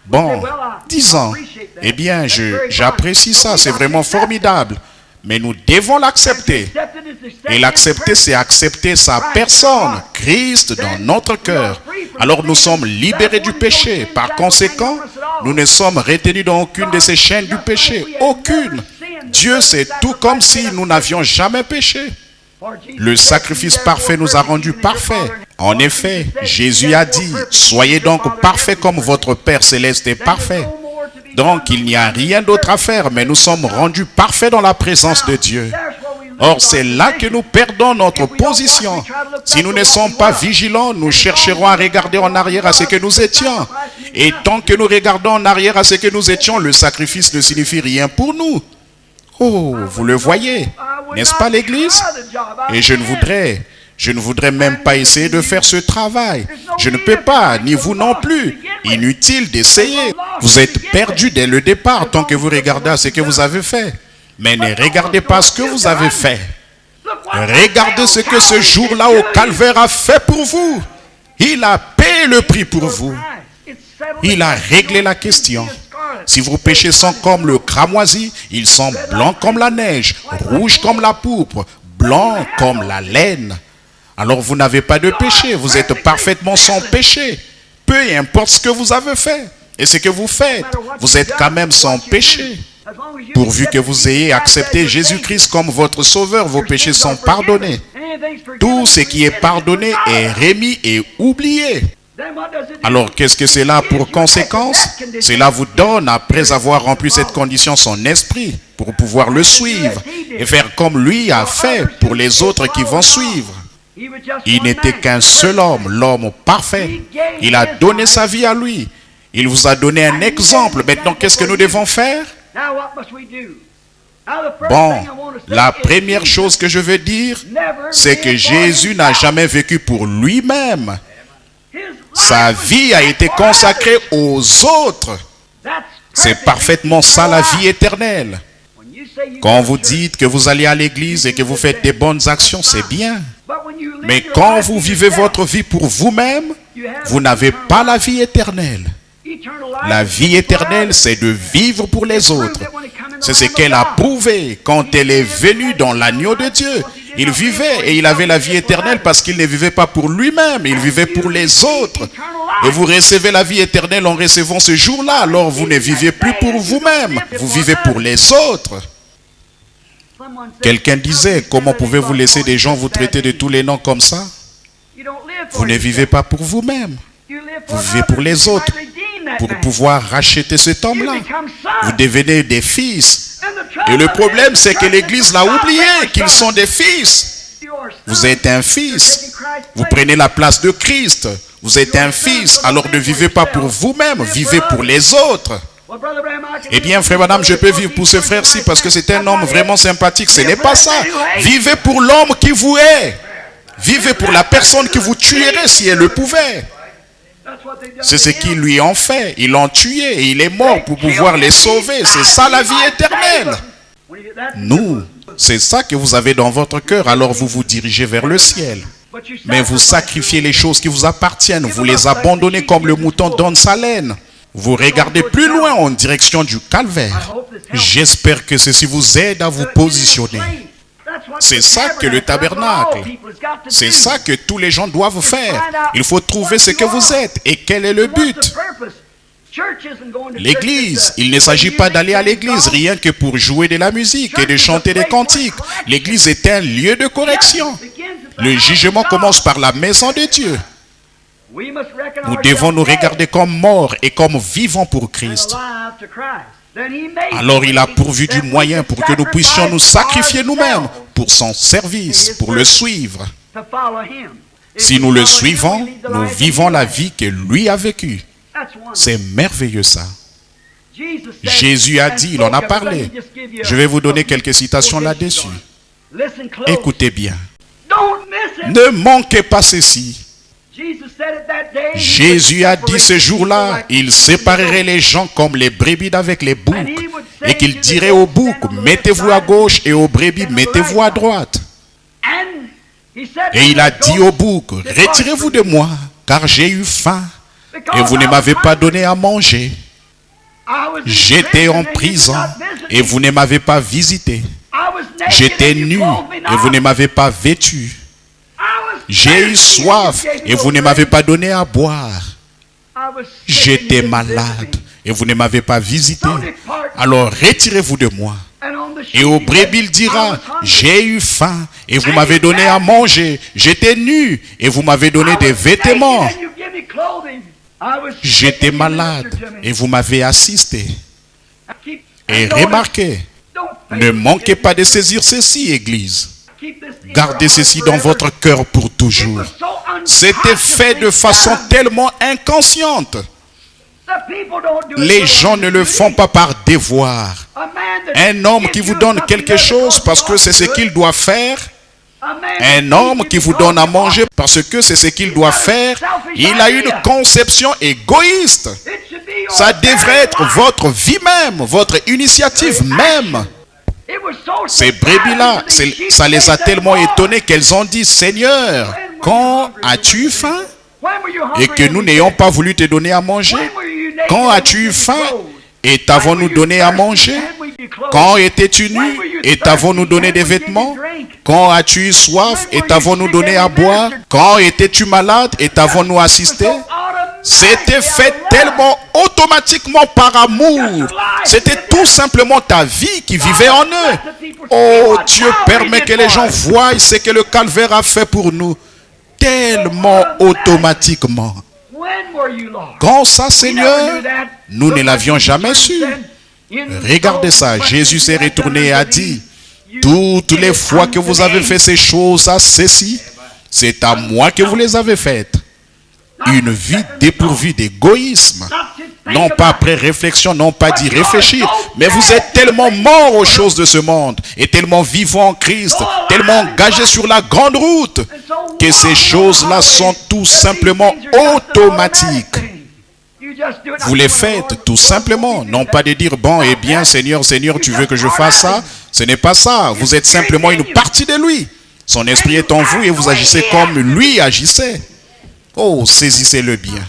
[SPEAKER 4] Bon, disons, eh bien, j'apprécie ça, c'est vraiment formidable. Mais nous devons l'accepter. Et l'accepter, c'est accepter sa personne, Christ, dans notre cœur. Alors nous sommes libérés du péché. Par conséquent, nous ne sommes retenus dans aucune de ces chaînes du péché. Aucune. Dieu, c'est tout comme si nous n'avions jamais péché. Le sacrifice parfait nous a rendus parfaits. En effet, Jésus a dit, « Soyez donc parfaits comme votre Père céleste est parfait. » Donc, il n'y a rien d'autre à faire, mais nous sommes rendus parfaits dans la présence de Dieu. Or, c'est là que nous perdons notre position. Si nous ne sommes pas vigilants, nous chercherons à regarder en arrière à ce que nous étions. Et tant que nous regardons en arrière à ce que nous étions, le sacrifice ne signifie rien pour nous. Oh, vous le voyez, n'est-ce pas l'Église? Et je ne voudrais même pas essayer de faire ce travail. Je ne peux pas, ni vous non plus. Inutile d'essayer. Vous êtes perdus dès le départ tant que vous regardez à ce que vous avez fait. Mais ne regardez pas ce que vous avez fait. Regardez ce que ce jour-là au calvaire a fait pour vous. Il a payé le prix pour vous. Il a réglé la question. Si vos péchés sont comme le cramoisi, ils sont blancs comme la neige, rouges comme la pourpre, blancs comme la laine. Alors vous n'avez pas de péché, vous êtes parfaitement sans péché. Peu importe ce que vous avez fait et ce que vous faites, vous êtes quand même sans péché. Pourvu que vous ayez accepté Jésus-Christ comme votre sauveur, vos péchés sont pardonnés. Tout ce qui est pardonné est remis et oublié. Alors, qu'est-ce que cela a pour conséquence? Cela vous donne, après avoir rempli cette condition, son esprit pour pouvoir le suivre et faire comme lui a fait pour les autres qui vont suivre. Il n'était qu'un seul homme, l'homme parfait. Il a donné sa vie à lui. Il vous a donné un exemple. Maintenant, qu'est-ce que nous devons faire? Bon, la première chose que je veux dire, c'est que Jésus n'a jamais vécu pour lui-même. Sa vie a été consacrée aux autres. C'est parfaitement ça la vie éternelle. Quand vous dites que vous allez à l'église et que vous faites des bonnes actions, c'est bien. Mais quand vous vivez votre vie pour vous-même, vous n'avez pas la vie éternelle. La vie éternelle, c'est de vivre pour les autres. C'est ce qu'elle a prouvé quand elle est venue dans l'agneau de Dieu. Il vivait et il avait la vie éternelle parce qu'il ne vivait pas pour lui-même, il vivait pour les autres. Et vous recevez la vie éternelle en recevant ce jour-là, alors vous ne vivez plus pour vous-même, vous vivez pour les autres. Quelqu'un disait, comment pouvez-vous laisser des gens vous traiter de tous les noms comme ça? Vous ne vivez pas pour vous-même, vous vivez pour les autres. Pour pouvoir racheter cet homme-là, vous devenez des fils. Et le problème, c'est que l'Église l'a oublié, qu'ils sont des fils. Vous êtes un fils. Vous prenez la place de Christ. Vous êtes un fils. Alors ne vivez pas pour vous-même, vivez pour les autres. Eh bien, frère, madame, je peux vivre pour ce frère-ci parce que c'est un homme vraiment sympathique. Ce n'est pas ça. Vivez pour l'homme qui vous est. Vivez pour la personne qui vous tuerait si elle le pouvait. C'est ce qu'ils lui ont fait. Ils l'ont tué et il est mort pour pouvoir les sauver. C'est ça la vie éternelle. Nous, c'est ça que vous avez dans votre cœur. Alors vous vous dirigez vers le ciel. Mais vous sacrifiez les choses qui vous appartiennent. Vous les abandonnez comme le mouton donne sa laine. Vous regardez plus loin en direction du calvaire. J'espère que ceci vous aide à vous positionner. C'est ça que le tabernacle, c'est ça que tous les gens doivent faire. Il faut trouver ce que vous êtes et quel est le but. L'église, il ne s'agit pas d'aller à l'église rien que pour jouer de la musique et de chanter des cantiques. L'église est un lieu de correction. Le jugement commence par la maison de Dieu. Nous devons nous regarder comme morts et comme vivants pour Christ. Alors il a pourvu du moyen pour que nous puissions nous sacrifier nous-mêmes pour son service, pour le suivre. Si nous le suivons, nous vivons la vie que lui a vécue. C'est merveilleux ça. Jésus a dit, il en a parlé. Je vais vous donner quelques citations là-dessus. Écoutez bien. Ne manquez pas ceci. Jésus a dit ce jour-là, il séparerait les gens comme les brebis d'avec les boucs, et qu'il dirait aux boucs, mettez-vous à gauche, et aux brebis, mettez-vous à droite. Et il a dit aux boucs, retirez-vous de moi, car j'ai eu faim, et vous ne m'avez pas donné à manger. J'étais en prison, et vous ne m'avez pas visité. J'étais nu, et vous ne m'avez pas vêtu. J'ai eu soif, et vous ne m'avez pas donné à boire. J'étais malade, et vous ne m'avez pas visité. Alors retirez-vous de moi. Et au brebis il dira, j'ai eu faim, et vous m'avez donné à manger. J'étais nu, et vous m'avez donné des vêtements. J'étais malade, et vous m'avez assisté. Et remarquez, ne manquez pas de saisir ceci, Église. Gardez ceci dans votre cœur pour toujours. C'était fait de façon tellement inconsciente. Les gens ne le font pas par devoir. Un homme qui vous donne quelque chose parce que c'est ce qu'il doit faire. Un homme qui vous donne à manger parce que c'est ce qu'il doit faire. Il a une conception égoïste. Ça devrait être votre vie même, votre initiative même. Ces brebis-là, ça les a tellement étonnés qu'elles ont dit, Seigneur, quand as-tu faim? Et que nous n'ayons pas voulu te donner à manger? Quand as-tu eu faim? Et t'avons-nous donné à manger? Quand étais-tu nu? Et t'avons-nous donné des vêtements? Quand as-tu eu soif? Et t'avons-nous donné à boire? Quand étais-tu malade? Et t'avons-nous assisté? C'était fait tellement automatiquement par amour. C'était tout simplement ta vie qui vivait en eux. Oh, Dieu permet que les gens voient ce que le calvaire a fait pour nous. Tellement automatiquement. Quand ça, Seigneur, nous ne l'avions jamais su. Regardez ça, Jésus s'est retourné et a dit, toutes les fois que vous avez fait ces choses à ceci, c'est à moi que vous les avez faites. Une vie dépourvue d'égoïsme. Non pas après réflexion, non pas d'y réfléchir, mais vous êtes tellement morts aux choses de ce monde et tellement vivants en Christ, tellement engagés sur la grande route, que ces choses-là sont tout simplement automatiques. Vous les faites tout simplement, non pas de dire, bon, eh bien, Seigneur, Seigneur, tu veux que je fasse ça? Ce n'est pas ça, vous êtes simplement une partie de lui. Son esprit est en vous et vous agissez comme lui agissait. Oh, saisissez-le bien.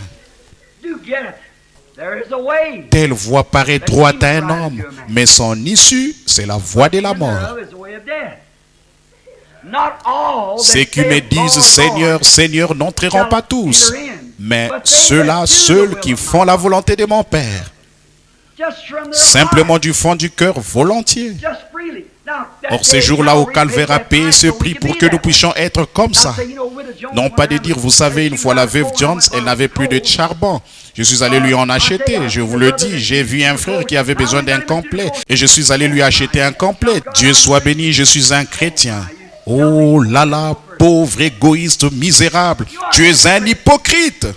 [SPEAKER 4] Telle voie paraît droite à un homme, mais son issue, c'est la voie de la mort. Ceux qui me disent, Seigneur, Seigneur, n'entreront pas tous, mais ceux-là seuls qui font la volonté de mon Père. Simplement du fond du cœur, volontiers. Or, ces jours-là au calvaire a payé ce prix pour que nous puissions être comme ça. Non pas de dire, vous savez, une fois la veuve Jones, elle n'avait plus de charbon. Je suis allé lui en acheter, je vous le dis. J'ai vu un frère qui avait besoin d'un complet et je suis allé lui acheter un complet. Dieu soit béni, je suis un chrétien. Oh là là, pauvre, égoïste, misérable. Tu es un hypocrite.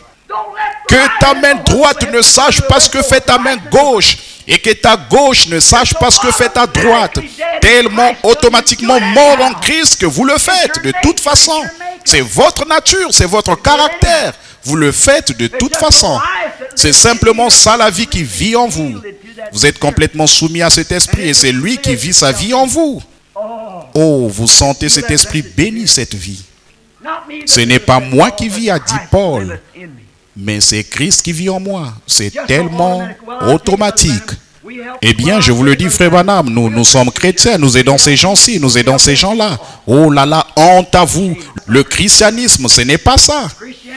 [SPEAKER 4] Que ta main droite ne sache pas ce que fait ta main gauche. Et que ta gauche ne sache pas ce que fait ta droite. Tellement automatiquement mort en Christ que vous le faites de toute façon. C'est votre nature, c'est votre caractère. Vous le faites de toute façon. C'est simplement ça la vie qui vit en vous. Vous êtes complètement soumis à cet esprit et c'est lui qui vit sa vie en vous. Oh, vous sentez cet esprit béni cette vie. Ce n'est pas moi qui vis, a dit Paul. Mais c'est Christ qui vit en moi. C'est tellement automatique. Eh bien, je vous le dis, frère Branham, nous sommes chrétiens, nous aidons ces gens-ci, nous aidons ces gens-là. Oh là là, honte à vous. Le christianisme, ce n'est pas ça.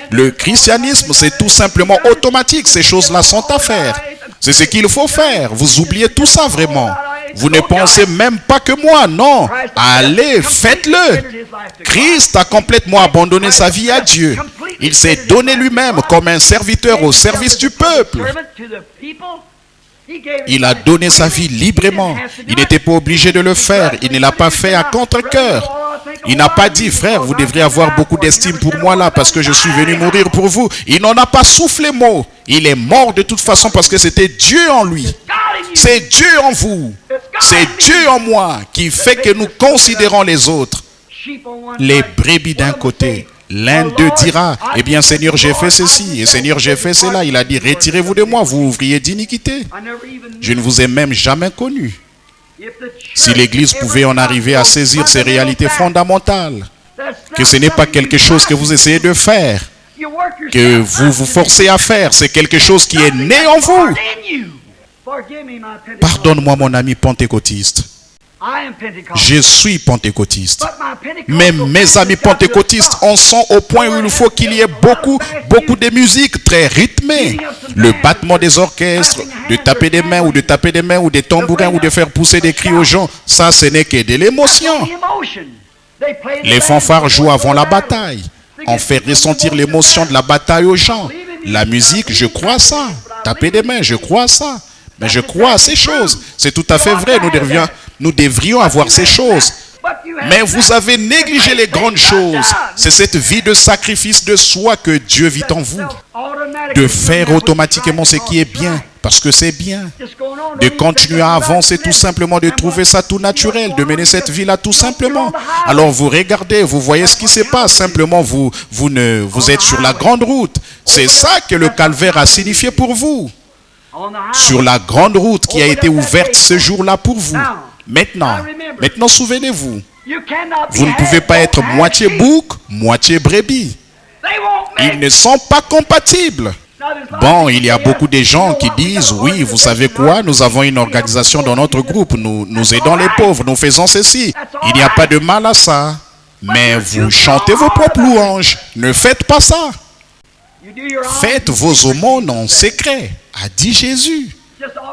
[SPEAKER 4] Le christianisme, c'est tout simplement automatique. Ces choses-là sont à faire. C'est ce qu'il faut faire. Vous oubliez tout ça vraiment. Vous ne pensez même pas que moi, non. Allez, faites-le. Christ a complètement abandonné sa vie à Dieu. Il s'est donné lui-même comme un serviteur au service du peuple. Il a donné sa vie librement. Il n'était pas obligé de le faire. Il ne l'a pas fait à contre-cœur. Il n'a pas dit, frère, vous devriez avoir beaucoup d'estime pour moi là parce que je suis venu mourir pour vous. Il n'en a pas soufflé mot. Il est mort de toute façon parce que c'était Dieu en lui. C'est Dieu en vous. C'est Dieu en moi qui fait que nous considérons les autres. Les brebis d'un côté. L'un d'eux dira, eh bien Seigneur, j'ai fait ceci, et Seigneur, j'ai fait cela. Il a dit, retirez-vous de moi, vous ouvriez d'iniquité. Je ne vous ai même jamais connu. Si l'Église pouvait en arriver à saisir ces réalités fondamentales, que ce n'est pas quelque chose que vous essayez de faire, que vous vous forcez à faire, c'est quelque chose qui est né en vous. Pardonne-moi mon ami pentecôtiste. Je suis pentecôtiste. Mais mes amis pentecôtistes en sont au point où il faut qu'il y ait beaucoup de musique très rythmée. Le battement des orchestres, de taper des mains ou des tambourins ou de faire pousser des cris aux gens, ça ce n'est que de l'émotion. Les fanfares jouent avant la bataille. On fait ressentir l'émotion de la bataille aux gens. La musique, je crois ça. Taper des mains, je crois ça. Mais je crois à ces choses. C'est tout à fait vrai. Nous devrions avoir ces choses. Mais vous avez négligé les grandes choses. C'est cette vie de sacrifice de soi que Dieu vit en vous. De faire automatiquement ce qui est bien, parce que c'est bien. De continuer à avancer tout simplement, de trouver ça tout naturel, de mener cette vie-là tout simplement. Alors vous regardez, vous voyez ce qui se passe. Simplement, vous êtes sur la grande route. C'est ça que le calvaire a signifié pour vous. Sur la grande route qui a été ouverte ce jour-là pour vous. Maintenant, souvenez-vous, vous ne pouvez pas être moitié bouc, moitié brebis. Ils ne sont pas compatibles. Bon, il y a beaucoup de gens qui disent, oui, vous savez quoi, nous avons une organisation dans notre groupe, nous aidons les pauvres, nous faisons ceci. Il n'y a pas de mal à ça. Mais vous chantez vos propres louanges. Ne faites pas ça. Faites vos aumônes en secret, a dit Jésus.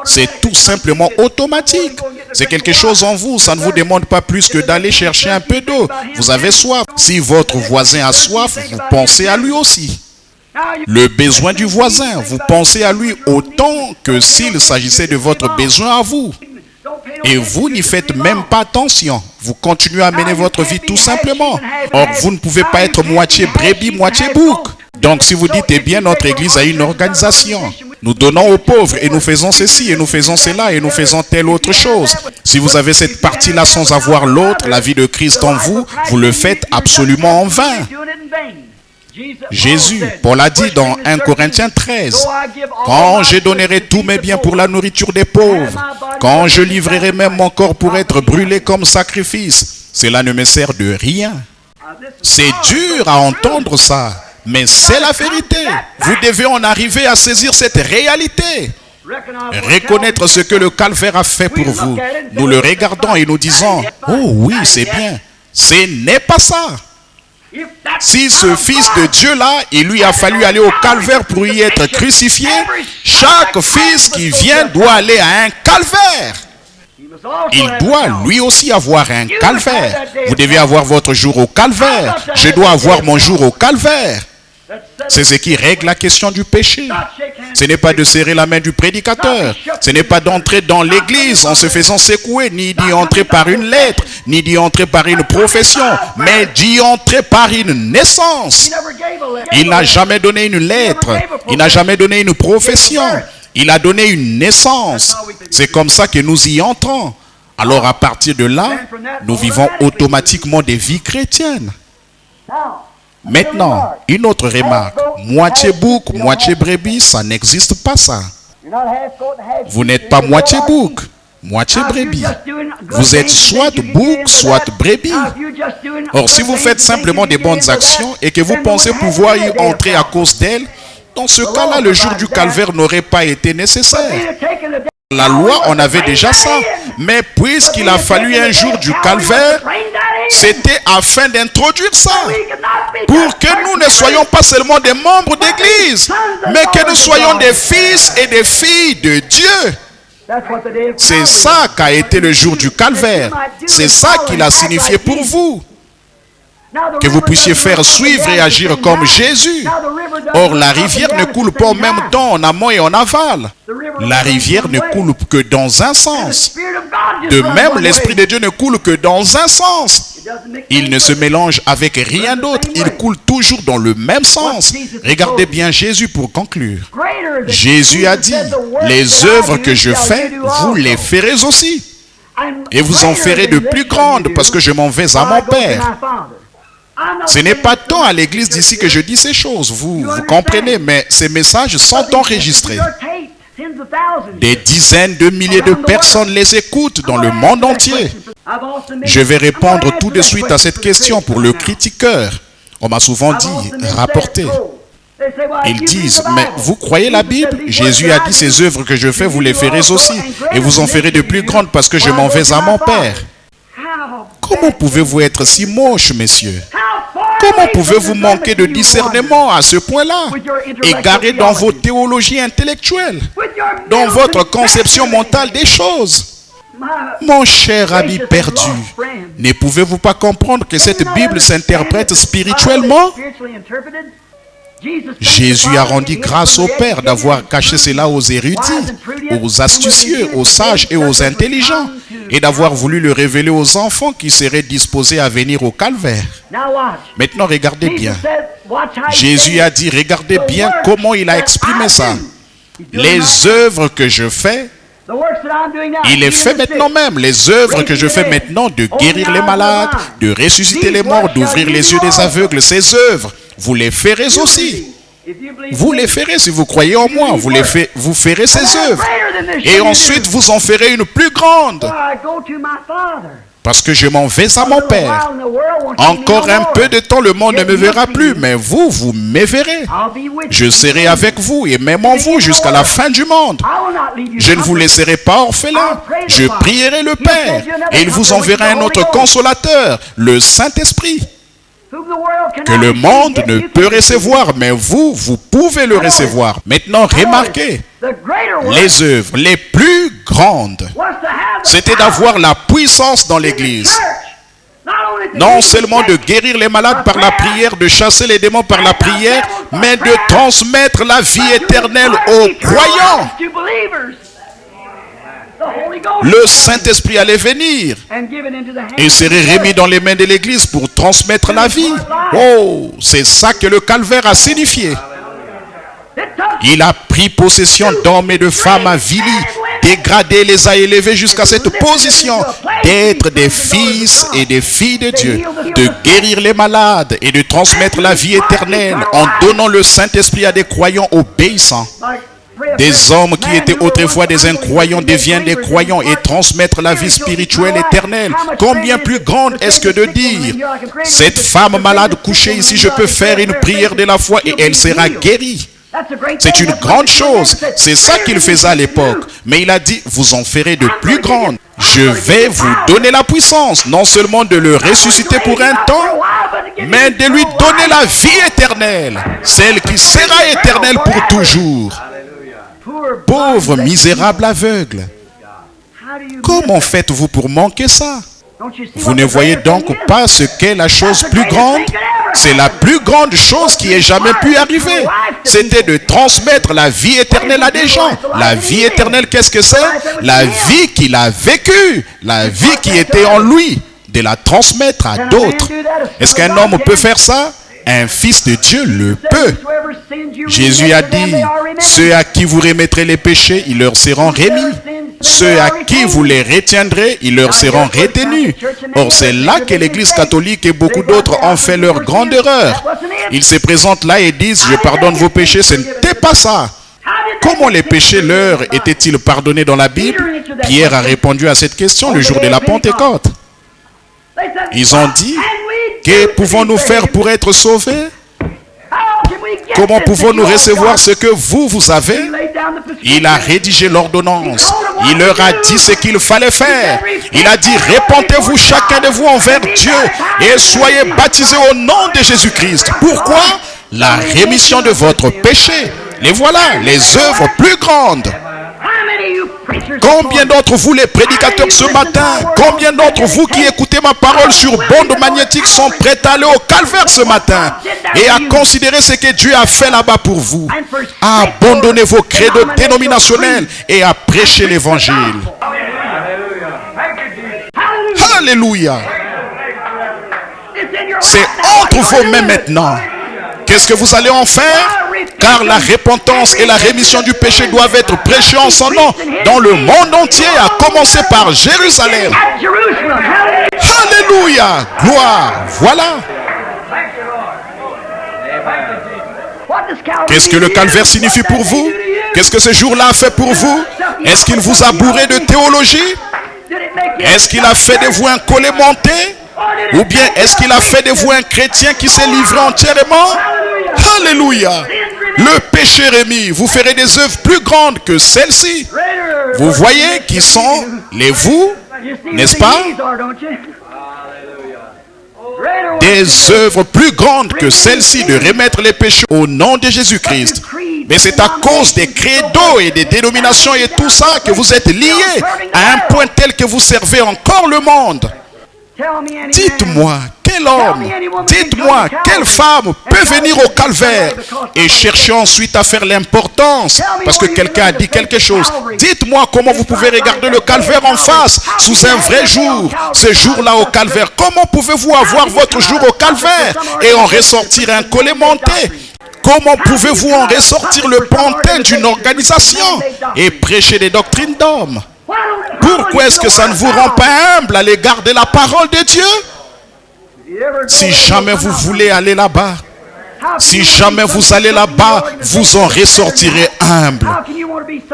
[SPEAKER 4] C'est tout simplement automatique. C'est quelque chose en vous. Ça ne vous demande pas plus que d'aller chercher un peu d'eau. Vous avez soif. Si votre voisin a soif, vous pensez à lui aussi. Le besoin du voisin, vous pensez à lui autant que s'il s'agissait de votre besoin à vous. Et vous n'y faites même pas attention. Vous continuez à mener votre vie tout simplement. Or, vous ne pouvez pas être moitié brebis, moitié bouc. Donc, si vous dites, eh bien, notre église a une organisation. Nous donnons aux pauvres et nous faisons ceci et nous faisons cela et nous faisons telle autre chose. Si vous avez cette partie-là sans avoir l'autre, la vie de Christ en vous, vous le faites absolument en vain. Jésus, Paul a dit dans 1 Corinthiens 13, « Quand je donnerai tous mes biens pour la nourriture des pauvres, quand je livrerai même mon corps pour être brûlé comme sacrifice, cela ne me sert de rien. » C'est dur à entendre ça, mais c'est la vérité. Vous devez en arriver à saisir cette réalité. Reconnaître ce que le calvaire a fait pour vous. Nous le regardons et nous disons, « Oh oui, c'est bien. » Ce n'est pas ça. Si ce fils de Dieu-là, il lui a fallu aller au calvaire pour y être crucifié, chaque fils qui vient doit aller à un calvaire. Il doit lui aussi avoir un calvaire. Vous devez avoir votre jour au calvaire. Je dois avoir mon jour au calvaire. C'est ce qui règle la question du péché. Ce n'est pas de serrer la main du prédicateur. Ce n'est pas d'entrer dans l'église en se faisant secouer, ni d'y entrer par une lettre, ni d'y entrer par une profession, mais d'y entrer par une naissance. Il n'a jamais donné une lettre. Il n'a jamais donné une profession. Il a donné une naissance. C'est comme ça que nous y entrons. Alors à partir de là, nous vivons automatiquement des vies chrétiennes. Maintenant, une autre remarque. Moitié bouc, moitié brebis, ça n'existe pas ça. Vous n'êtes pas moitié bouc, moitié brebis. Vous êtes soit bouc, soit brebis. Or, si vous faites simplement des bonnes actions et que vous pensez pouvoir y entrer à cause d'elles, dans ce cas-là, le jour du calvaire n'aurait pas été nécessaire. La loi, on avait déjà ça. Mais puisqu'il a fallu un jour du calvaire, c'était afin d'introduire ça. Pour que nous ne soyons pas seulement des membres d'église, mais que nous soyons des fils et des filles de Dieu. C'est ça qu'a été le jour du calvaire. C'est ça qu'il a signifié pour vous. que vous puissiez faire suivre et agir comme Jésus. Or, la rivière ne coule pas en même temps en amont et en aval. La rivière ne coule que dans un sens. De même, l'Esprit de Dieu ne coule que dans un sens. Il ne se mélange avec rien d'autre. Il coule toujours dans le même sens. Regardez bien Jésus pour conclure. Jésus a dit, les œuvres que je fais, vous les ferez aussi. Et vous en ferez de plus grandes parce que je m'en vais à mon Père. Ce n'est pas tant à l'église d'ici que je dis ces choses, vous comprenez, mais ces messages sont enregistrés. Des dizaines de milliers de personnes les écoutent dans le monde entier. Je vais répondre tout de suite à cette question pour le critiqueur. On m'a souvent dit, rapportez. Ils disent, mais vous croyez la Bible? Jésus a dit, ces œuvres que je fais, vous les ferez aussi. Et vous en ferez de plus grandes parce que je m'en vais à mon Père. Comment pouvez-vous être si moche, messieurs? Comment pouvez-vous manquer de discernement à ce point-là? Égaré dans vos théologies intellectuelles, dans votre conception mentale des choses. Mon cher ami perdu, ne pouvez-vous pas comprendre que cette Bible s'interprète spirituellement? Jésus a rendu grâce au Père d'avoir caché cela aux érudits, aux astucieux, aux sages et aux intelligents, et d'avoir voulu le révéler aux enfants qui seraient disposés à venir au calvaire. Maintenant, regardez bien. Jésus a dit, regardez bien comment il a exprimé ça. Les œuvres que je fais, il les fait maintenant même. Les œuvres que je fais maintenant de guérir les malades, de ressusciter les morts, d'ouvrir les yeux des aveugles, ces œuvres, vous les ferez aussi. Vous les ferez si vous croyez en moi. Vous ferez ces œuvres. Et ensuite, vous en ferez une plus grande. Parce que je m'en vais à mon Père. Encore un peu de temps, le monde ne me verra plus. Mais vous, vous me verrez. Je serai avec vous et même en vous jusqu'à la fin du monde. Je ne vous laisserai pas orphelin. Je prierai le Père. Et il vous enverra un autre consolateur, le Saint-Esprit, que le monde ne peut recevoir, mais vous, vous pouvez le recevoir. Maintenant, remarquez, les œuvres les plus grandes, c'était d'avoir la puissance dans l'Église. Non seulement de guérir les malades par la prière, de chasser les démons par la prière, mais de transmettre la vie éternelle aux croyants. Le Saint-Esprit allait venir et serait remis dans les mains de l'Église pour transmettre la vie. Oh, c'est ça que le calvaire a signifié. Il a pris possession d'hommes et de femmes avilis, dégradés, les a élevés jusqu'à cette position d'être des fils et des filles de Dieu, de guérir les malades et de transmettre la vie éternelle en donnant le Saint-Esprit à des croyants obéissants. Des hommes qui étaient autrefois des incroyants deviennent des croyants et transmettre la vie spirituelle éternelle. Combien plus grande est-ce que de dire, cette femme malade couchée ici, je peux faire une prière de la foi et elle sera guérie. C'est une grande chose. C'est ça qu'il faisait à l'époque. Mais il a dit, vous en ferez de plus grandes. Je vais vous donner la puissance, non seulement de le ressusciter pour un temps, mais de lui donner la vie éternelle, celle qui sera éternelle pour toujours. Pauvre misérable aveugle, comment faites-vous pour manquer ça? Vous ne voyez donc pas ce qu'est la chose plus grande? C'est la plus grande chose qui ait jamais pu arriver. C'était de transmettre la vie éternelle à des gens. La vie éternelle, qu'est-ce que c'est? La vie qu'il a vécue, la vie qui était en lui, de la transmettre à d'autres. Est-ce qu'un homme peut faire ça? Un fils de Dieu le peut. Jésus a dit, ceux à qui vous remettrez les péchés, ils leur seront remis. Ceux à qui vous les retiendrez, ils leur seront retenus. Or, c'est là que l'Église catholique et beaucoup d'autres ont fait leur grande erreur. Ils se présentent là et disent, je pardonne vos péchés. Ce n'était pas ça. Comment les péchés leur étaient-ils pardonnés dans la Bible? Pierre a répondu à cette question le jour de la Pentecôte. Ils ont dit, que pouvons-nous faire pour être sauvés? Comment pouvons-nous recevoir ce que vous avez? Il a rédigé l'ordonnance. Il leur a dit ce qu'il fallait faire. Il a dit, répentez-vous chacun de vous envers Dieu et soyez baptisés au nom de Jésus-Christ. Pourquoi? La rémission de votre péché. Les voilà, les œuvres plus grandes. Combien d'entre vous, les prédicateurs ce matin, combien d'entre vous qui écoutez ma parole sur bande magnétique sont prêts à aller au calvaire ce matin et à considérer ce que Dieu a fait là-bas pour vous, à abandonner vos credos dénominationnels et à prêcher l'évangile. Alléluia. C'est entre vos mains maintenant. Qu'est-ce que vous allez en faire? Car la repentance et la rémission du péché doivent être prêchées en son nom dans le monde entier, à commencer par Jérusalem. Alléluia. Gloire. Voilà. Qu'est-ce que le calvaire signifie pour vous? Qu'est-ce que ce jour-là a fait pour vous? Est-ce qu'il vous a bourré de théologie? Est-ce qu'il a fait de vous un collet monté? Ou bien est-ce qu'il a fait de vous un chrétien qui s'est livré entièrement? Alléluia. Le péché remis, vous ferez des œuvres plus grandes que celles-ci. Vous voyez qui sont les vous, n'est-ce pas? Des œuvres plus grandes que celles-ci de remettre les péchés au nom de Jésus-Christ. Mais c'est à cause des credos et des dénominations et tout ça que vous êtes liés à un point tel que vous servez encore le monde. Dites-moi, quel homme, dites-moi, quelle femme peut venir au calvaire et chercher ensuite à faire l'importance parce que quelqu'un a dit quelque chose. Dites-moi comment vous pouvez regarder le calvaire en face sous un vrai jour, ce jour-là au calvaire. Comment pouvez-vous avoir votre jour au calvaire et en ressortir un collet monté? Comment pouvez-vous en ressortir le pantin d'une organisation et prêcher des doctrines d'hommes? Pourquoi est-ce que ça ne vous rend pas humble à l'égard de la parole de Dieu? Si jamais vous voulez aller là-bas, si jamais vous allez là-bas, vous en ressortirez humble.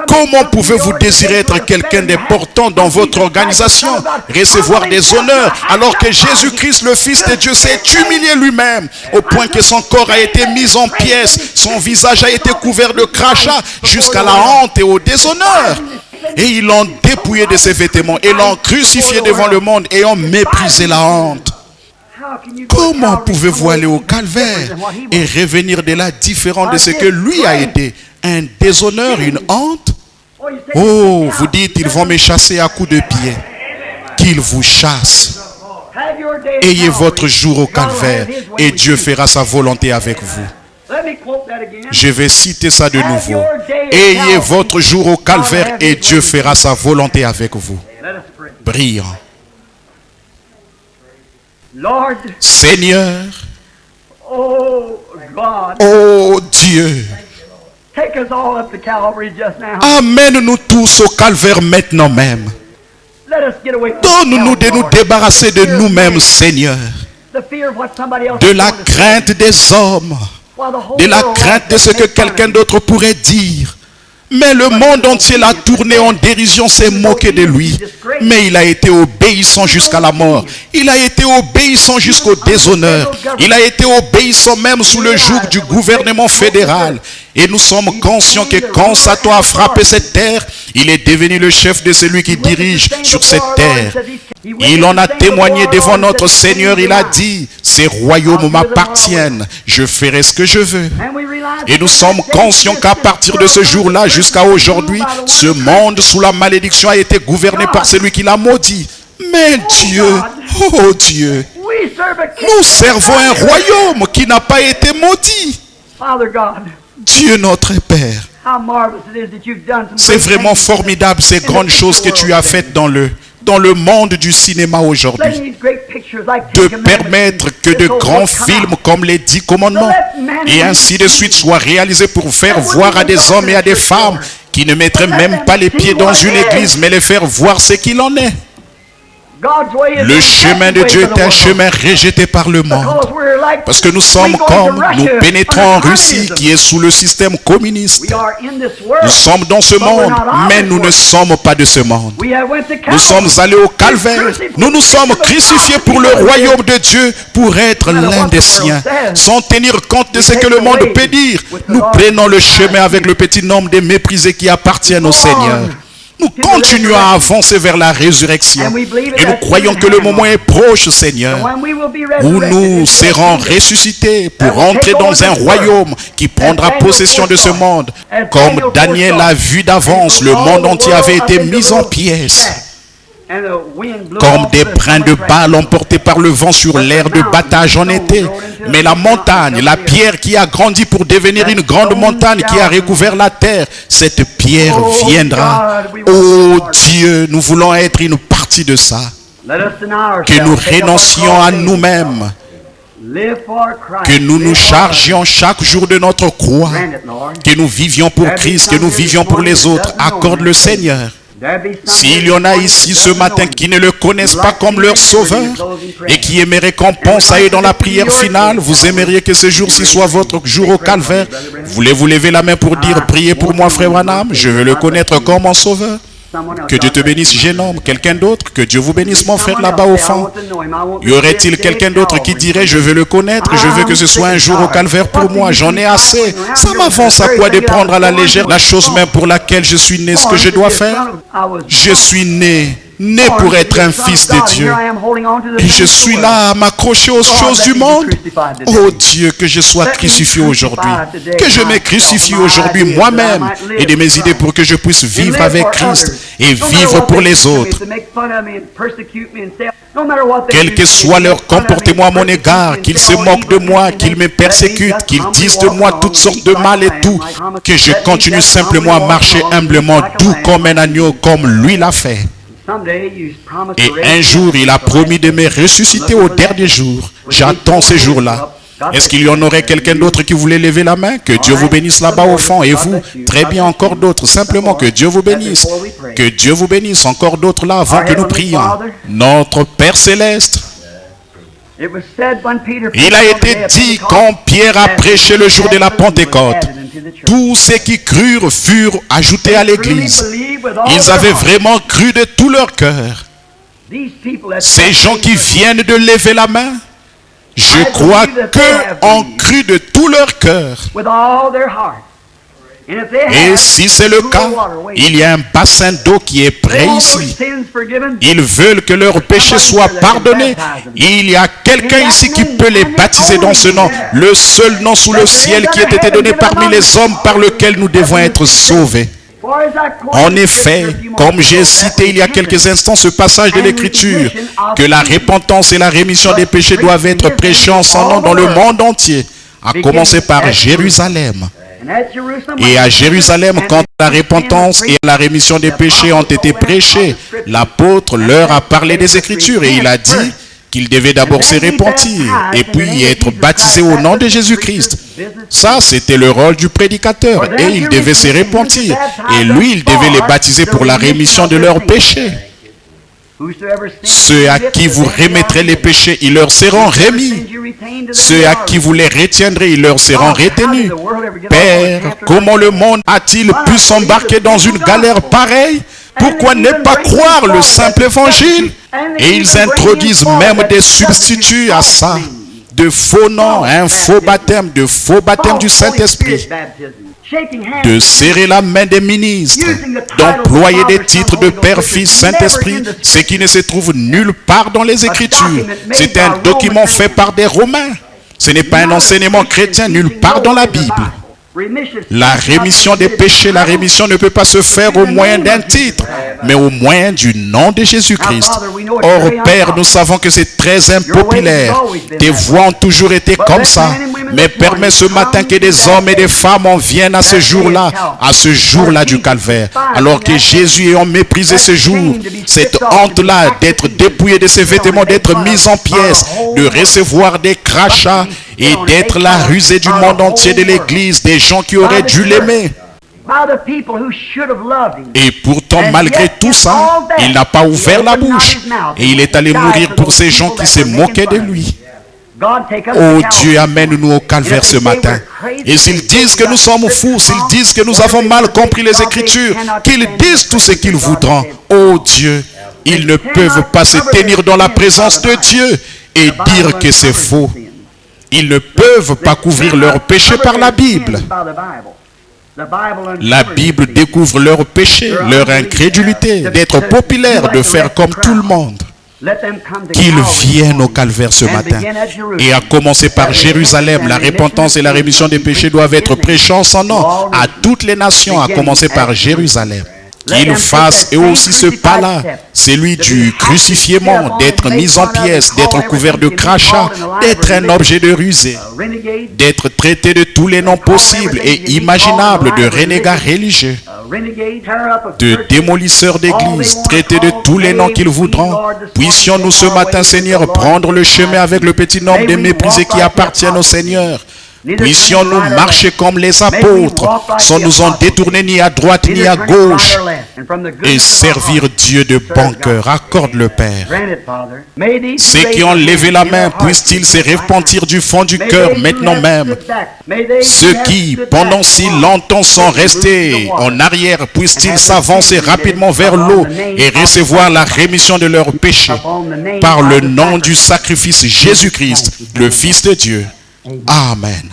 [SPEAKER 4] Comment pouvez-vous désirer être quelqu'un d'important dans votre organisation, recevoir des honneurs, alors que Jésus-Christ, le Fils de Dieu, s'est humilié lui-même, au point que son corps a été mis en pièces, son visage a été couvert de crachats, jusqu'à la honte et au déshonneur. Et ils l'ont dépouillé de ses vêtements et l'ont crucifié devant le monde et ont méprisé la honte. Comment pouvez-vous aller au calvaire et revenir de là différent de ce que lui a été? Un déshonneur, une honte? Oh, vous dites, ils vont me chasser à coups de pied. Qu'ils vous chassent. Ayez votre jour au calvaire et Dieu fera sa volonté avec vous. Je vais citer ça de nouveau. Ayez votre jour au calvaire et Dieu fera sa volonté avec vous. Prions. Seigneur, oh Dieu, amène-nous tous au calvaire maintenant même. Donne-nous de nous débarrasser de nous-mêmes, Seigneur, de la crainte des hommes, de la crainte de ce que quelqu'un d'autre pourrait dire. Mais le monde entier l'a tourné en dérision, s'est moqué de lui. Mais il a été obéissant jusqu'à la mort. Il a été obéissant jusqu'au déshonneur. Il a été obéissant même sous le joug du gouvernement fédéral. Et nous sommes conscients que quand Satan a frappé cette terre, il est devenu le chef de celui qui dirige sur cette terre. Il en a témoigné devant notre Seigneur. Il a dit, ces royaumes m'appartiennent. Je ferai ce que je veux. Et nous sommes conscients qu'à partir de ce jour-là jusqu'à aujourd'hui, ce monde sous la malédiction a été gouverné par celui qui l'a maudit. Mais Dieu, oh Dieu, nous servons un royaume qui n'a pas été maudit. Dieu notre Père, c'est vraiment formidable ces grandes choses que tu as faites dans le monde du cinéma aujourd'hui, de permettre que de grands films comme les 10 commandements et ainsi de suite soient réalisés pour faire voir à des hommes et à des femmes qui ne mettraient même pas les pieds dans une église, mais les faire voir ce qu'il en est. Le chemin de Dieu est un chemin rejeté par le monde. Parce que nous sommes comme nous pénétrons en Russie qui est sous le système communiste. Nous sommes dans ce monde, mais nous ne sommes pas de ce monde. Nous sommes allés au calvaire. Nous nous sommes crucifiés pour le royaume de Dieu, pour être l'un des siens. Sans tenir compte de ce que le monde peut dire, nous prenons le chemin avec le petit nombre de méprisés qui appartiennent au Seigneur. Nous continuons à avancer vers la résurrection. Et nous croyons que le moment est proche, Seigneur, où nous serons ressuscités pour entrer dans un royaume qui prendra possession de ce monde. Comme Daniel a vu d'avance, le monde entier avait été mis en pièces. Comme des brins de balles emportés par le vent sur l'air de bataille en été. Mais la montagne, la pierre qui a grandi pour devenir une grande montagne qui a recouvert la terre, cette pierre viendra. Oh Dieu, nous voulons être une partie de ça. Que nous renoncions à nous-mêmes. Que nous nous chargions chaque jour de notre croix. Que nous vivions pour Christ, que nous vivions pour les autres. Accorde le Seigneur. S'il y en a ici ce matin qui ne le connaissent pas comme leur sauveur et qui aimeraient qu'on pense à eux dans la prière finale, vous aimeriez que ce jour-ci soit votre jour au calvaire. Voulez-vous lever la main pour dire, priez pour moi frère Branham, je veux le connaître comme mon sauveur. Que Dieu te bénisse, jeune homme. Quelqu'un d'autre? Que Dieu vous bénisse, mon frère, là-bas au fond. Y aurait-il quelqu'un d'autre qui dirait, je veux le connaître, je veux que ce soit un jour au calvaire pour moi, j'en ai assez. Ça m'avance à quoi de prendre à la légère la chose même pour laquelle je suis né, ce que je dois faire? Je suis né pour être un fils de Dieu. Et je suis là à m'accrocher aux choses du monde. Oh Dieu, que je sois crucifié aujourd'hui. Que je me crucifie aujourd'hui moi-même et de mes idées pour que je puisse vivre avec Christ et vivre pour les autres. Quel que soit leur comportement à mon égard, qu'ils se moquent de moi, qu'ils me persécutent, qu'ils disent de moi toutes sortes de mal et tout, que je continue simplement à marcher humblement, doux comme un agneau, comme lui l'a fait. Et un jour, il a promis de me ressusciter au dernier jour. J'attends ce jour-là. Est-ce qu'il y en aurait quelqu'un d'autre qui voulait lever la main? Que Dieu vous bénisse là-bas au fond. Et vous? Très bien, encore d'autres. Simplement que Dieu vous bénisse. Que Dieu vous bénisse. Encore d'autres là avant que nous prions. Notre Père Céleste. Il a été dit quand Pierre a prêché le jour de la Pentecôte, tous ceux qui crurent furent ajoutés à l'église. Ils avaient vraiment cru de tout leur cœur. Ces gens qui viennent de lever la main, je crois qu'eux ont cru de tout leur cœur. Et si c'est le cas, il y a un bassin d'eau qui est prêt ici. Ils veulent que leurs péchés soient pardonnés. Il y a quelqu'un ici qui peut les baptiser dans ce nom, le seul nom sous le ciel qui ait été donné parmi les hommes par lequel nous devons être sauvés. En effet, comme j'ai cité il y a quelques instants ce passage de l'Écriture, que la repentance et la rémission des péchés doivent être prêchés en son nom dans le monde entier, à commencer par Jérusalem. Et à Jérusalem, quand la repentance et la rémission des péchés ont été prêchés, l'apôtre leur a parlé des Écritures et il a dit qu'il devait d'abord se repentir et puis être baptisé au nom de Jésus-Christ. Ça, c'était le rôle du prédicateur et il devait se repentir. Et lui, il devait les baptiser pour la rémission de leurs péchés. Ceux à qui vous remettrez les péchés, ils leur seront remis. Ceux à qui vous les retiendrez, ils leur seront retenus. Père, comment le monde a-t-il pu s'embarquer dans une galère pareille? Pourquoi ne pas croire le simple évangile? Et ils introduisent même des substituts à ça. De faux noms, un faux baptême, de faux baptême du Saint-Esprit. De serrer la main des ministres, d'employer des titres de Père, Fils, Saint-Esprit, ce qui ne se trouve nulle part dans les Écritures. C'est un document fait par des Romains. Ce n'est pas un enseignement chrétien nulle part dans la Bible. La rémission des péchés, la rémission ne peut pas se faire au moyen d'un titre, mais au moyen du nom de Jésus-Christ. Or, Père, nous savons que c'est très impopulaire. Tes voix ont toujours été comme ça. Mais permets ce matin que des hommes et des femmes en viennent à ce jour-là du calvaire. Alors que Jésus ayant méprisé ce jour, cette honte-là d'être dépouillé de ses vêtements, d'être mis en pièces, de recevoir des crachats et d'être la rusée du monde entier de l'Église, des gens qui auraient dû l'aimer. Et pourtant, malgré tout ça, il n'a pas ouvert la bouche. Et il est allé mourir pour ces gens qui se moquaient de lui. Oh Dieu, amène-nous au calvaire ce matin. Et s'ils disent que nous sommes fous, s'ils disent que nous avons mal compris les Écritures, qu'ils disent tout ce qu'ils voudront. Oh Dieu, ils ne peuvent pas se tenir dans la présence de Dieu et dire que c'est faux. Ils ne peuvent pas couvrir leurs péchés par la Bible. La Bible découvre leur péché, leur incrédulité, d'être populaires, de faire comme tout le monde. Qu'ils viennent au calvaire ce matin. Et à commencer par Jérusalem, la repentance et la rémission des péchés doivent être prêchées en son nom à toutes les nations, à commencer par Jérusalem. Qu'ils fassent eux aussi ce pas-là, celui du crucifiement, d'être mis en pièces, d'être couvert de crachats, d'être un objet de rusée, d'être traité de tous les noms possibles et imaginables de renégats religieux, de démolisseurs d'églises, traités de tous les noms qu'ils voudront. Puissions-nous ce matin, Seigneur, prendre le chemin avec le petit nombre de méprisés qui appartiennent au Seigneur. Puissions-nous marcher comme les apôtres, sans nous en détourner ni à droite ni à gauche, et servir Dieu de bon cœur. Accorde le Père. Ceux qui ont levé la main, puissent-ils se repentir du fond du cœur maintenant même. Ceux qui, pendant si longtemps, sont restés en arrière, puissent-ils s'avancer rapidement vers l'eau et recevoir la rémission de leurs péchés par le nom du sacrifice Jésus-Christ, le Fils de Dieu. Amen.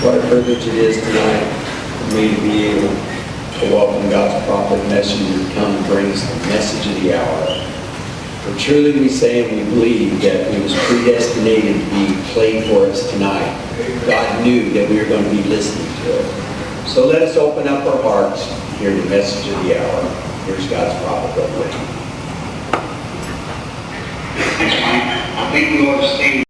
[SPEAKER 5] What a privilege it is tonight for me to be able to welcome God's prophet messenger to come and bring us the message of the hour. For truly we say and we believe that it was predestinated to be played for us tonight. God knew that we were going to be listening to it. So let us open up our hearts to hear the message of the hour. Here's God's prophet, Brother Wayne.
[SPEAKER 6] I think we ought to stand